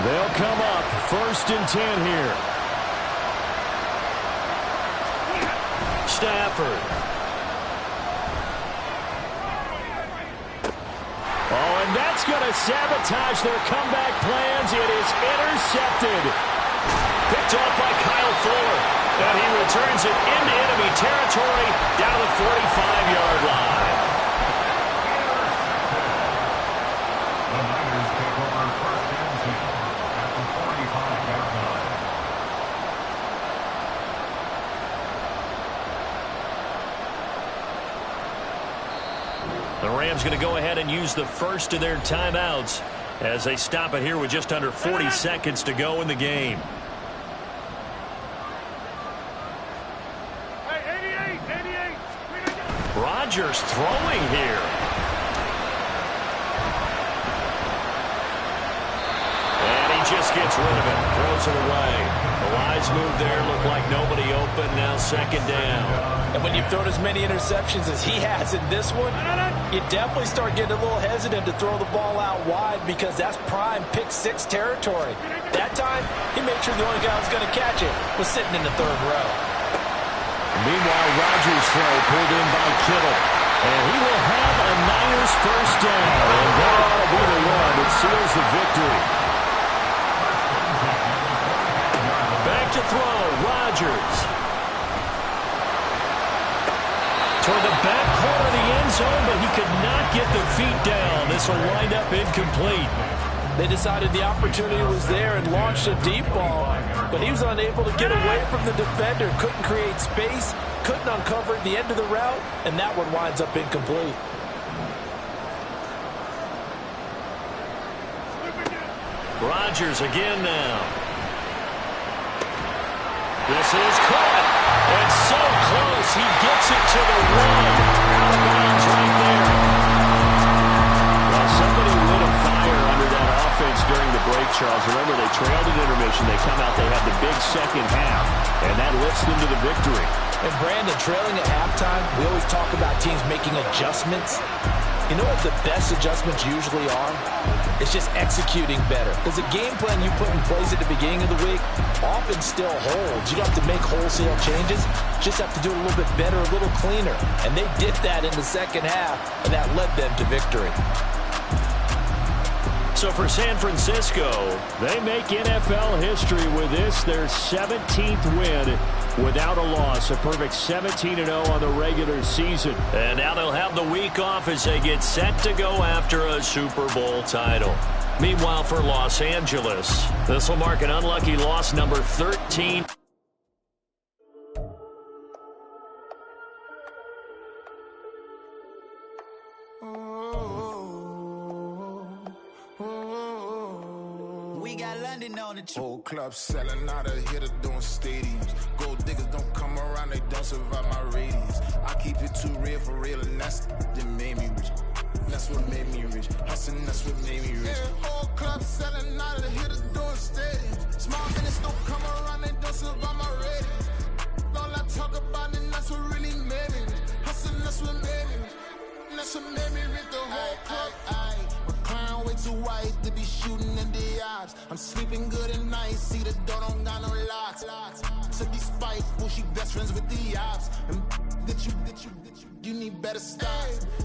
They'll come up 1st and 10 here. Stafford. Oh, and that's going to sabotage their comeback plans. It is intercepted. Picked off by Kyle Fuller. And he returns it into enemy territory down the 45-yard line. The Niners take over 1st and 10 at the 45-yard line. The Rams going to go ahead and use the first of their timeouts as they stop it here with just under 40 seconds to go in the game. Rodgers throwing here. And he just gets rid of it. Throws it away. The Lions move there. Look like nobody open. Now 2nd down. And when you've thrown as many interceptions as he has in this one, you definitely start getting a little hesitant to throw the ball out wide because that's prime pick 6 territory. That time, he made sure the only guy who was going to catch it was sitting in the 3rd row. Meanwhile, Rodgers' throw pulled in by Kittle. And he will have a Niners 1st down. And that ought to be the one that seals the victory. Back to throw, Rodgers. Toward the back corner of the end zone, but he could not get the feet down. This will wind up incomplete. They decided the opportunity was there and launched a deep ball, but he was unable to get away from the defender, couldn't create space, couldn't uncover the end of the route, and that one winds up incomplete. Rodgers again now. This is caught. It's so close. He gets it to the 1. Out of bounds right there. Well, somebody lit a fire under that offense during the break, Charles. Remember, they trailed at intermission. They come out, they have the big second half, and that lifts them to the victory. And Brandon, trailing at halftime, we always talk about teams making adjustments. You know what the best adjustments usually are? It's just executing better. Because the game plan you put in place at the beginning of the week often still holds. You don't have to make wholesale changes. You just have to do it a little bit better, a little cleaner. And they did that in the second half, and that led them to victory. So for San Francisco, they make NFL history with this, their 17th win without a loss. A perfect 17-0 on the regular season. And now they'll have the week off as they get set to go after a Super Bowl title. Meanwhile, for Los Angeles, this will mark an unlucky loss number 13. standing on the truth. Whole club selling out of here to doing stadiums. Gold diggers don't come around, they don't survive my radius. I keep it too real for real, and that's that made me rich. That's what made me rich. Hustling, that's what made me rich. Yeah, whole club selling out of here to doing stadiums. Small business don't come around, they don't survive my radius. All I talk about it, that's what really made me rich. Hustling, that's what made me rich. That's what made me rich. The whole club. My crown way too white to be shooting in the eyes. I'm sleeping good at night, see the door don't got no locks. To be spiteful, she best friends with the ops. And you need better stop.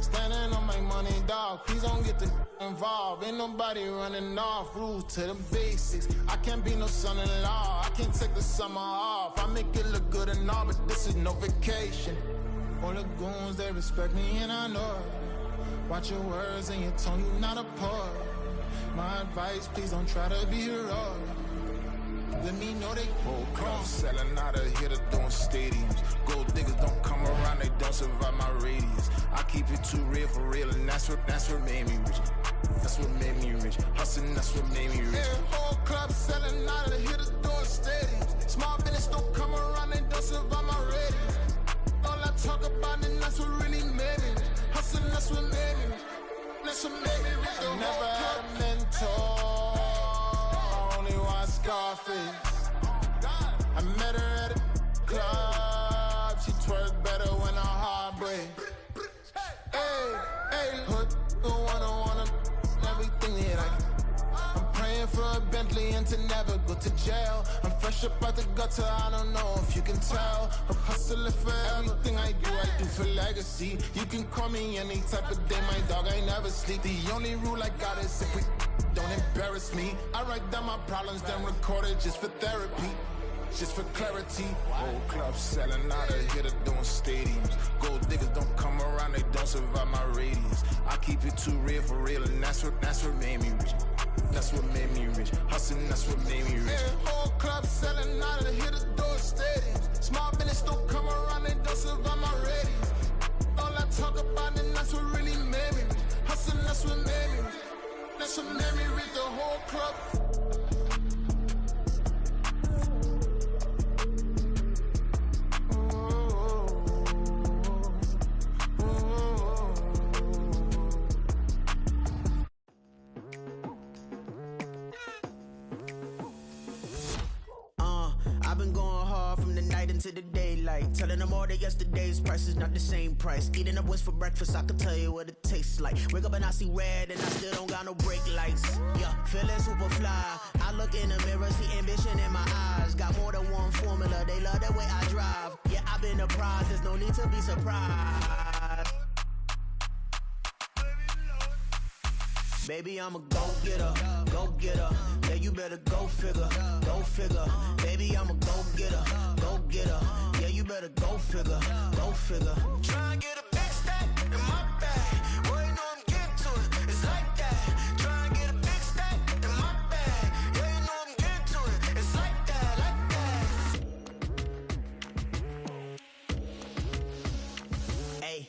Standing on my money, dog. Please don't get involved. Ain't nobody running off. Rules to the basics. I can't be no son-in-law. I can't take the summer off. I make it look good and all, but this is no vacation. All the goons, they respect me and I know it. Watch your words and your tone, you not a poet. My advice, please don't try to be heroic. Let me know they whole club selling out of here to doing stadiums. Gold diggers don't come around, they don't survive my radius. I keep it too real for real, and that's what made me rich. That's what made me rich. Hustling, that's what made me rich. Yeah, whole club selling out of here to doing stadiums. Small business don't come around, they don't survive my radius. All I talk about it, that's what really made me rich. Hustling, that's what made me rich. That's what made me rich. I never had a mentor. Scarface. I met her at a club. She twerk better when her heart breaks. Hey, hood, wanna everything that I can. I'm praying for a Bentley and to never go to jail. I'm fresh up out the gutter, I don't know if you can tell. I'm hustling for everything I do for legacy. You can call me any type of day, my dog, I never sleep. The only rule I got is if we don't embarrass me. I write down my problems, then record it just for therapy, just for clarity. Whole club selling out of here to doing stadiums. Gold diggers don't come around, they don't survive my radius. I keep it too real for real, and that's what made me rich. That's what made me rich. Hustling, that's what made me rich. Yeah, whole club selling out of here to doing stadiums. Small business don't come around, they don't survive my radius. All I talk about it, that's what really made me rich. Hustling, that's what made me rich. That's what made me read the whole club. I've been going hard from the night into the daylight, telling them all that yesterday's price is not the same price. Eating up what's for breakfast, I can tell you what it tastes like. Wake up and I see red and I still don't got no brake lights. Yeah, feeling super fly. I look in the mirror, see ambition in my eyes. Got more than one formula, they love the way I drive. Yeah, I've been a prize, there's no need to be surprised. Baby, I'm a go-getter, go-getter. Yeah, you better go figure, go figure. Baby, I'm a go-getter, go-getter. Yeah, you better go figure, go figure. Try and get a big stack in my bag. Boy, you know I'm getting to it, it's like that. Try and get a big stack in my bag. Yeah, you know I'm getting to it, it's like that, like that. Hey.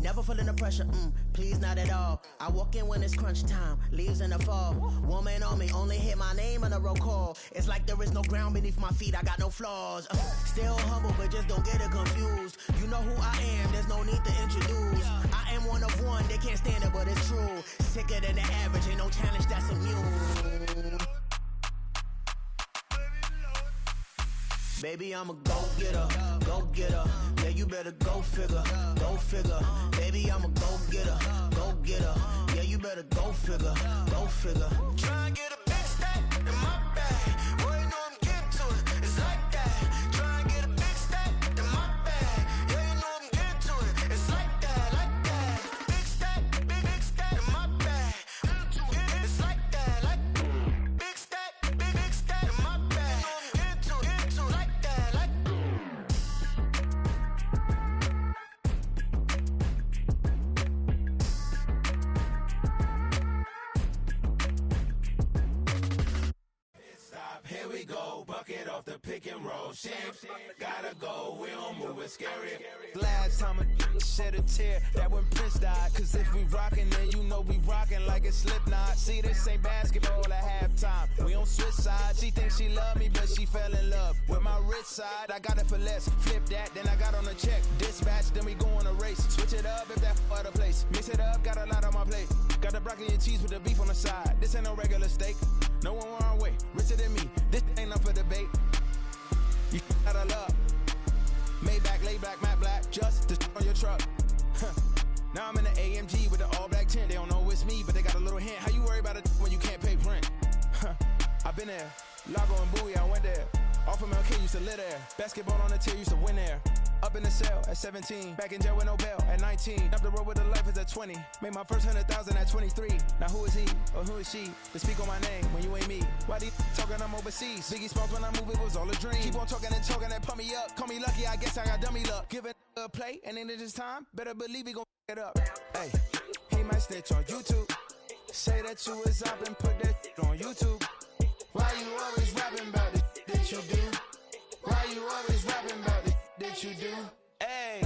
Never feeling the pressure, please not at all. I walk in when it's crunch time, leaves in the fall. Woman on me, only hit my name on a roll call. It's like there is no ground beneath my feet, I got no flaws. Still humble, but just don't get it confused. You know who I am, there's no need to introduce. I am one of one, they can't stand it, but it's true. Sicker than the average, ain't no challenge that's immune. Baby, I'm a go-getter, go-getter. Yeah, you better go figure, go figure. Baby, I'm a go-getter, go-getter. Yeah, you better go figure, go figure. Try and get a big stack in my bag. Boy, you know I'm getting to it, it's like that. Try and get a big stack in my bag. Yeah, you know I'm getting to it, it's like that, like that. Big stack in my bag. It's like that, like big stack in my bag. You know I'm getting to it, like that, like. roll shit. Gotta go, we don't move it scary. Last time a shed a tear, that when Prince died. Cause if we rockin', then you know we rockin' like a Slipknot. See, this ain't basketball at halftime. We on switch sides. She thinks she love me, but she fell in love with my rich side. I got it for less. Flip that, then I got on a check. Dispatch, then we go on a race. Switch it up if that other place. Mix it up, got a lot on my plate. Got the broccoli and cheese with the beef on the side. This ain't no regular steak. No one wrong way. Richer than me. This ain't up for debate. You gotta love. Maybach, lay back, matte black. Just to on your truck. Now I'm in the AMG with the all black tint. They don't know it's me, but they got a little hint. How you worry about it when you can't pay rent? I've been there. Lago and Bowie, I went there. Off of MLK, used to live there. Basketball on the tier, used to win there. Up in the cell at 17. Back in jail with no bail at 19. Up the road with the life is at 20. Made my first 100,000 at 23. Now who is he or who is she to speak on my name when you ain't me? Why they talking I'm overseas? Biggie Smalls when I move, it was all a dream. Keep on talking and pump me up. Call me lucky, I guess I got dummy luck. Give it a play, and then it is time. Better believe he gon' it up. Hey, he might snitch on YouTube. Say that you was up and put that on YouTube. Why you always rapping about it that you do? Why you always rapping about it that you do? Hey,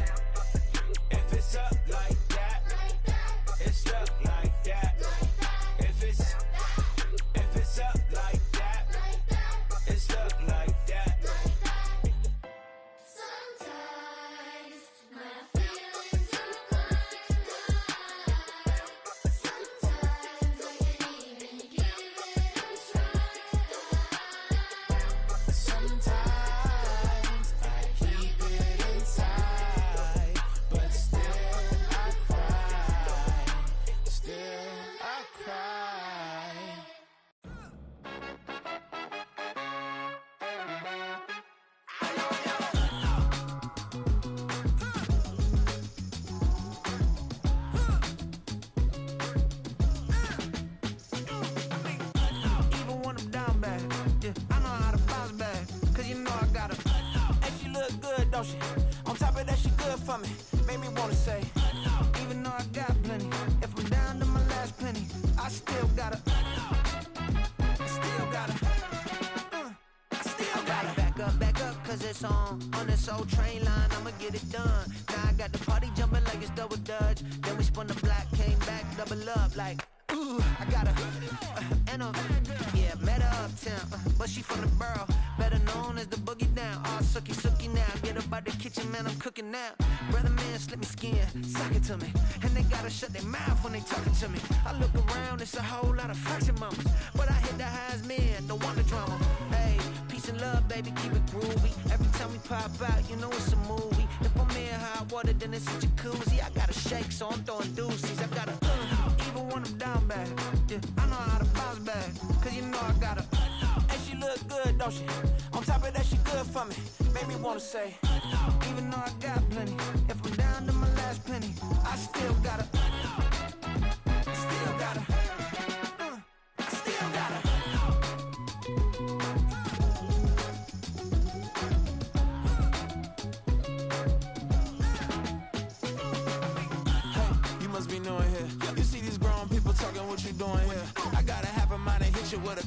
if it's up like that, it's stuck like that. If it's up like that, it's stuck like that. Sometimes my feelings are blind. Sometimes I can't even give it a try. Sometimes I keep it inside, but still I cry. Still I cry. Even when I'm down bad, yeah, I know how to bounce back. Cause you know I got her. And she look good, don't she? On top of that, she good for me. Made me wanna say, even though I got plenty, if I'm down to my last penny, I still got her. Still got her. I still got her. Back up, cause it's on this old train line, I'ma get it done. Now I got the party jumping like it's double dutch. Then we spun the block, came back, double up like, ooh, I got her. And yeah, met her uptown, but she from the borough, better known as the boogie down. All sookie now, get up out the kitchen, man, I'm cooking now. Brother man, slip me skin, sock it to me. And they gotta shut their mouth when they talking to me. I look around, it's a whole lot of fraction mamas, but I hit the highs, man, don't want the drama. Hey, peace and love, baby, keep it groovy. Every time we pop out, you know it's a movie. If I'm in hot water, then it's a jacuzzi. I gotta shake, so I'm throwing deuces. I gotta, even when I'm down bad, yeah, I know how to bounce back. Cause you know I got her. And she look good, don't she? On top of that, she good for me. Made me wanna say, even though I got plenty, if I'm down to my last penny, I still got her. Still got her. Still got her. You must be new in here. You see these grown people talking, what you doing here? I got a half a mind to hit you with a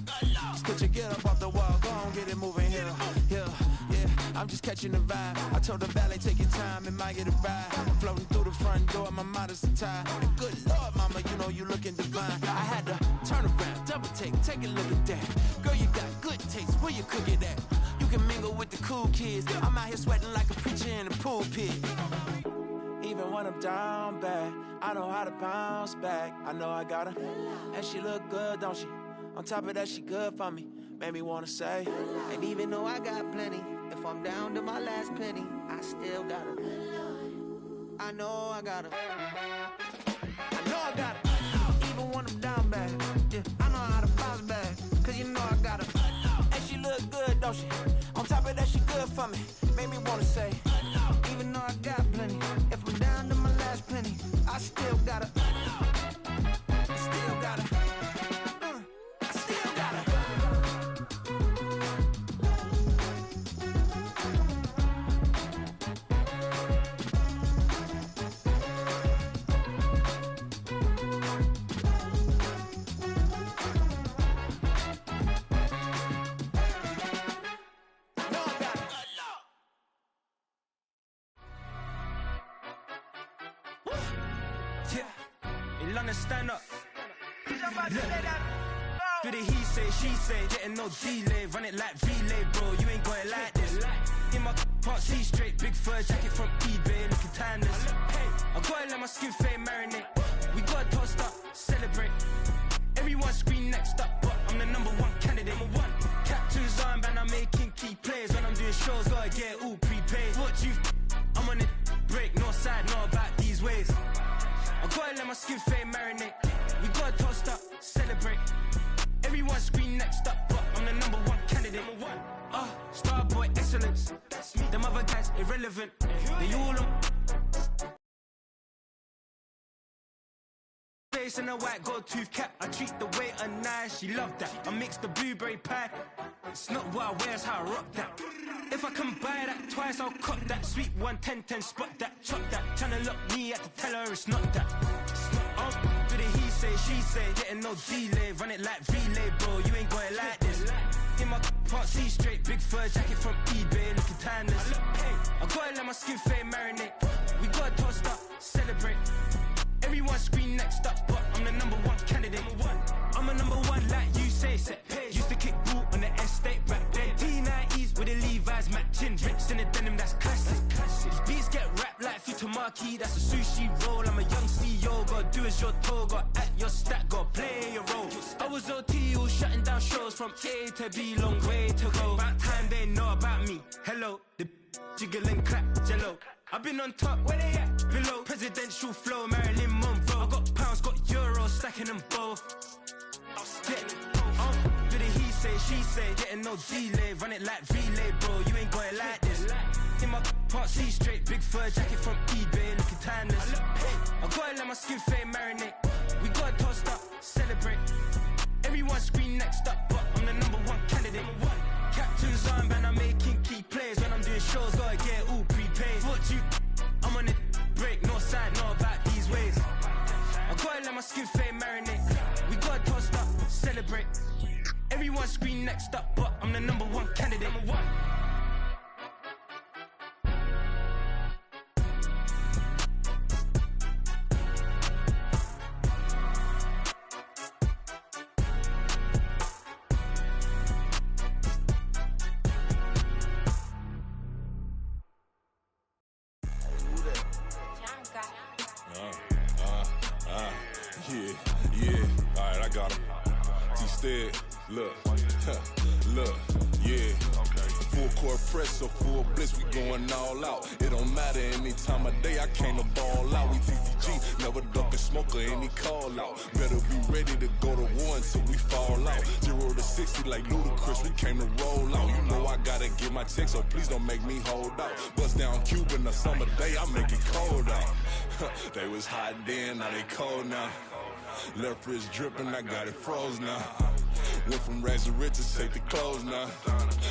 put your get up off the wall, go on, get it moving here. Yeah, I'm just catching the vibe. I told the valet, take your time, it might get a ride. Floating through the front door, my mind is tied. And good Lord, mama, you know you looking divine. I had to turn around, double take a look at that. Girl, you got good taste, where you cook it at? You can mingle with the cool kids. I'm out here sweating like a preacher in a pulpit. Even when I'm down bad, I know how to bounce back. I know I got her, and she look good, don't she? On top of that, she good for me. Made me wanna say, and even though I got plenty, if I'm down to my last penny, I still got her. I know I got her. I know I got her. Even when I'm down bad, yeah, I know how to bounce back. Cause you know I got her. And she look good, don't she? On top of that, she good for me. Made me wanna say, even though I got plenty, if I'm down to my last penny, I still got her. Still got her. I still got her. No, I got her. London, stand up. Do the he say, she say, getting no delay. Run it like relay, bro, you ain't got it like this. In my part C straight, big fur jacket from eBay, looking timeless. I gotta let my skin fade marinate. We gotta toast up, celebrate. Everyone scream next up, but I'm the #1 candidate. Captain's armband, I'm making key plays. When I'm doing shows, gotta get it all prepaid. What you I'm on it, break, no side, know about these ways. I gotta let my skin fade marinate. We gotta toast up, celebrate. Everyone scream next up, but I'm the #1 candidate. Starboy excellence. Them other guys irrelevant. They all on face in a white gold tooth cap. I treat the waiter nice, she love that. I mix the blueberry pie. It's not what I wear, it's how I rock that. If I can buy that twice, I'll cop that. Sweet 110, spot that, chop that. Tryna lock me at the teller, it's not that. Do the he say, she say, getting no delay. Run it like relay, bro, you ain't got it like this. In my part C straight, big fur jacket from eBay, looking timeless. I gotta let my skin fade marinate. We gotta toast up, celebrate. Everyone scream next up, but I'm the #1 candidate. I'm a #1 like you say, set page. Used to kick boot on the estate back then. T90s with the Levi's matching. Rips in the denim, that's classic. These beats get wrapped like Futamaki, that's a sushi roll. I'm a young CEO, gotta do as you're told. Gotta act your stack, gotta play your role. I was OT, all shutting down shows from A to B, long way to go. About time they know about me. Hello, the jiggle and clap, jello. I've been on top, where they at? Below, presidential flow, Marilyn Monroe. I got pounds, got euros, stacking them both. Do the he say, she say, getting no delay. Run it like relay, bro, you ain't got it like this. In my part C straight, big fur jacket from eBay, looking timeless. I gotta let my skin fade marinate. We gotta toast up, celebrate. Everyone scream next up, but I'm the #1 candidate. Captain's armband, I'm making key plays. When I'm doing shows, gotta get it all prepaid. What you I'm on it, break, no side, know about these ways. I gotta let my skin fade marinate. We gotta toast up, celebrate. Everyone scream next up, but I'm the #1 candidate. Yeah, alright, I got him. T-Stead, look, yeah. Full court press, so full bliss, we going all out. It don't matter any time of day, I came to ball out. We TCG, never duck a smoke or any call out. Better be ready to go to war until we fall out. 0 to 60 like Ludacris, we came to roll out. You know I gotta get my check, so please don't make me hold out. Bust down Cuban a summer day, I make it cold out. They was hot then, now they cold now. Left wrist dripping, I got it froze now. Went from rags to riches, take the clothes now.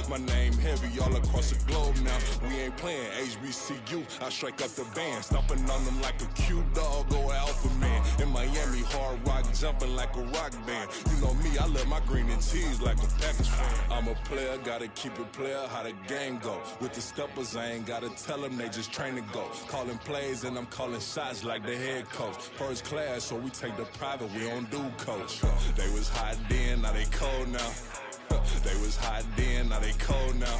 My name heavy all across the globe now. We ain't playing HBCU, I strike up the band. Stomping on them like a cute dog or alpha man. In Miami, hard rock jumping like a rock band. You know me, I love my green and cheese like a Packers fan. I'm a player, gotta keep it player, how the game go. With the steppers, I ain't gotta tell them, they just train to go. Calling plays and I'm calling shots like the head coach. First class, so we take the private, we don't do coach. They was hot then, now they cold now. They was hot then, now they cold now.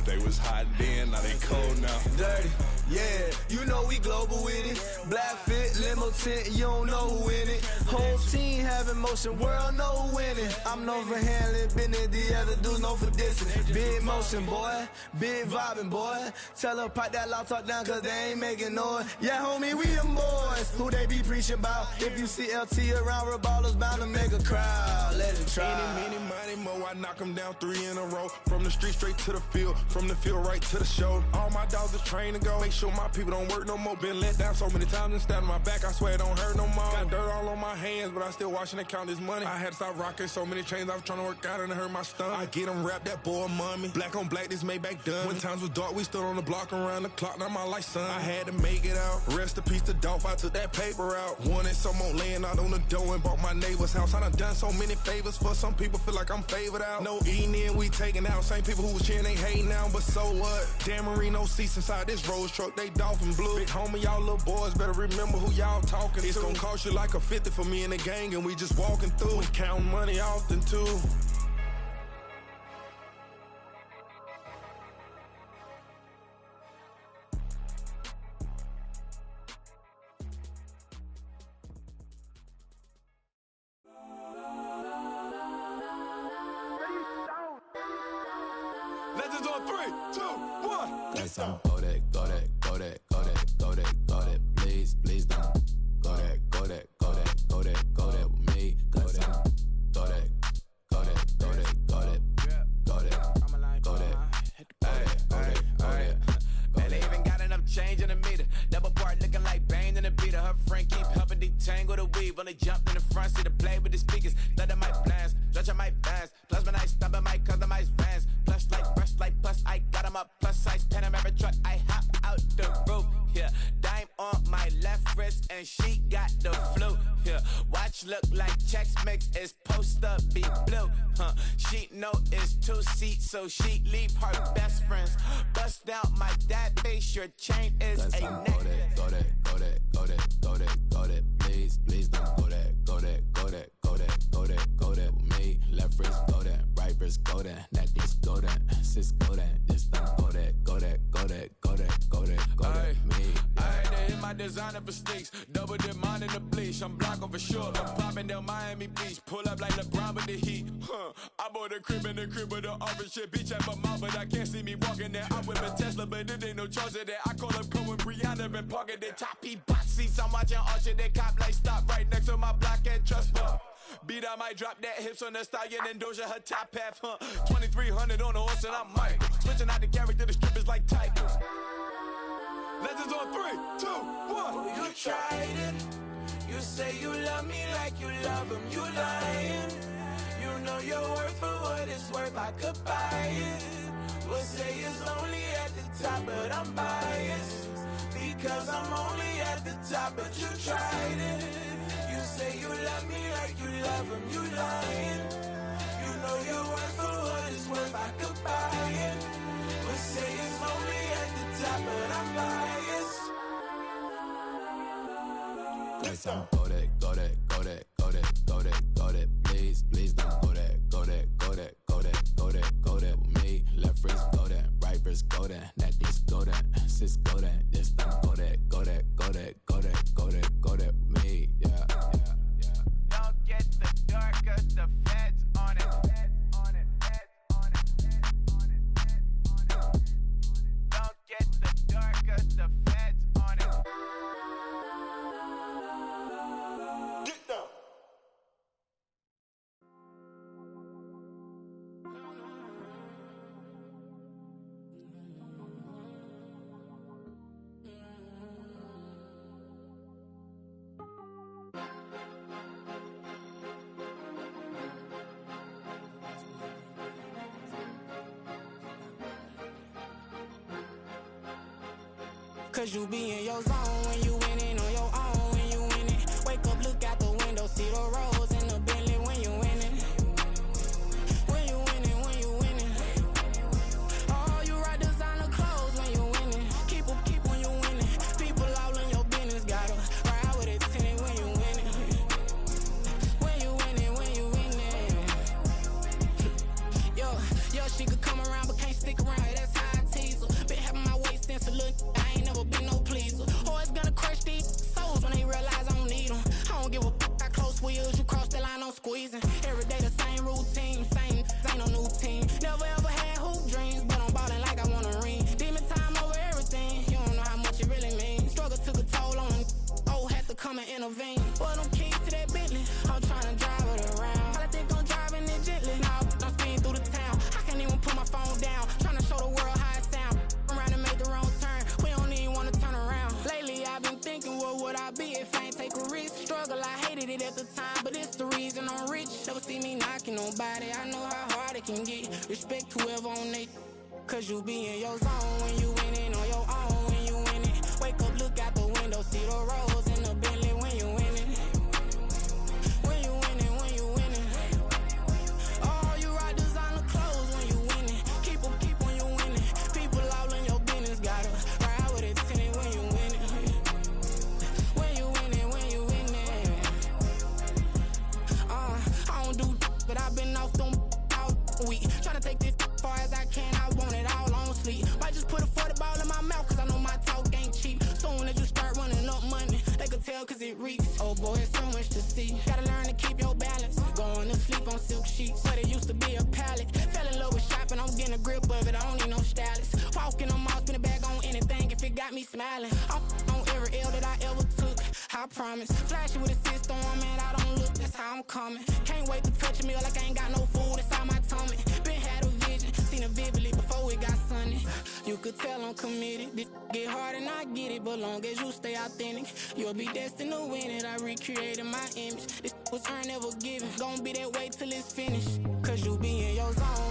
They was hot then, now they cold now. Dirty, yeah, you know we global with it. Black fit, limo tint, you don't know who in it. Whole team having motion, world know who winning. I'm known for handling business, the other dudes known for dissing. Big motion, boy, big vibing, boy. Tell her pipe that loud talk down, cause they ain't making noise. Yeah, homie, we them boys, who they be preaching about. If you see LT around, Reballo's bound to make a crowd. Let it try. Many, money, mo, I knock them down 3 in a row. From the street straight to the field, from the field right to the show. All my dogs are trained to go. Make sure my people don't work no more. Been let down so many times and stabbed my back, I swear it don't hurt no more. Got dirt all on my hands, but I still watching and count this money. I had to stop rocking so many chains, I was trying to work out and it hurt my stomach. I get them wrapped, that boy mommy. Black on black, this Maybach done. When times was dark, we stood on the block around the clock, now my life son. I had to make it out. Rest in peace to Dolph, I took that paper out. Wanted some more laying out on the door and bought my neighbor's house. I done done so many favors for some people, feel like I'm favored out. No eating in, we taking out. Same people who was cheering, they hating now. but so what? Dan Marino seats inside this Rolls truck, they dolphin blue. Big homie, y'all little boys better remember who y'all talking to. It's gonna cost you like a 50 for me and the gang, and we just walking through. We counting money often too. Legends on 3, 2, 1. Let's go that, go that, go that, go that, go that, go that. Please, please don't. Go that, go that, go that, go that, go that with me. Go that, go that, go that, go that, go that, go that, go that. Man, they even got enough change in the meter. Double part looking like Bane in the beater. Her friend keep helping detangle the weave. When they jumped in the front seat to play with the speakers. Thunder my plans, stretch on my bands. Plus when I stop in my customized vans. Plush like brush like plus I got 'em up. Plus size Panamera truck. I hop out the roof. Yeah, dime on my left wrist and she got the flu. Yeah, watch look like Chex Mix is post up be blue. She know it's 2 seats, so she leave her best friends. Bust down my dad face, your chain is a necklace. Go that, go that, go that, go that, go that. Please, please don't go that, go that, go that, go that, go that, go that with me. Left wrist go that, right wrist go that, necklace go that, sis go that, this don't go that, go that, go that, go that, go that, go that with me. I had to hit my designer for sneaks. Double dip mine in the bleach. I'm blocking for sure. I'm popping down Miami Beach. Pull up like LeBron with the heat. I bought a crib in the crib with the office shit. Bitch at my mouth, but I can't see me walking there. I whip a Tesla, but it ain't no charge of that. I call up Cohen, Brianna, and parking the top box seats. I'm watching Archer. They cop like stop right next to my block and trust me. Beat, I might drop that hips on the stallion and Doja her top half. 2300 on the horse and I'm Michael. Switching out the character, the strippers like titles. Legends on 3, 2, 1. Oh, you tried it. You say you love me like you love him. You lying. You know your worth for what it's worth. I could buy it. We'll say it's only at the top, but I'm biased. Because I'm only at the top, but you tried it. You say you love me like you love him. You lying. You know your worth for what it's worth. I could buy it. We'll say it's only at the top, but I'm biased. Let's go that, go that, go that, go that, go that, go that. Please, please don't go that, go that, go that, go that, go that, go that with me. Left wrist go that, right wrist go that, necklace go that, sis go that, this don't go that, go that, go that, go that, go that, go that with me. Yeah, yeah, yeah. Don't get the dark, cause the feds on it. Don't get the dark, cause the feds on it. Get down. Cause you be in your zone when you winning on your own when you winning. Wake up, look out the window, see the roads in the Bentley when you winning. When you winning, when you winning. Oh, you rock designer clothes when you winning. Keep when you winning. People all in your business, gotta ride with it tinted when you winning. When you winning, when you winning. Yo, she could come around but can't stick around. That's how I tease her. Been having my waist since a little. I ain't never been no pleaser. Always gonna crush these souls when they realize I don't need them. I don't give a f***. I close wheels, you cross the line, I'm squeezing. Every day the same routine, same, ain't no new team. Never ever had hoop dreams, but I'm ballin' like I want a ring. Demon time over everything, you don't know how much it really means. Struggle took a toll on them, had to come and intervene. Boy, them keys to that Bentley, I'm tryna drive it around. I think I'm driving it gently, now I'm speeding through the town. I can't even put my phone down, tryna show the world how it sound. Around and make the wrong turn, we don't even wanna turn around. Lately I've been thinking, what would I be if I ain't take a risk? Struggle, I hated it at the time, but it's the reason I'm rich. Never see me knocking nobody, I know how hard it can get. Respect whoever on they, cause you be in your zone when you winning on your own when you winning. Wake up, look out the window, see the roads in the Bentley when you winning. When you winning, when you winning. Oh, you rock designer clothes when you winning. Keep when you winning. stylist. Walking on mall, spin a bag on anything if it got me smiling. I'm on every L that I ever took, I promise. Flashy with a system on, man, I don't look, that's how I'm coming. Can't wait to touch a meal like I ain't got no food inside my tummy. Been had a vision, seen it vividly before it got sunny. You could tell I'm committed. This get hard and I get it, but long as you stay authentic, you'll be destined to win it. I recreated my image. This was earned, never given. Gonna be that way till it's finished. Cause you be in your zone.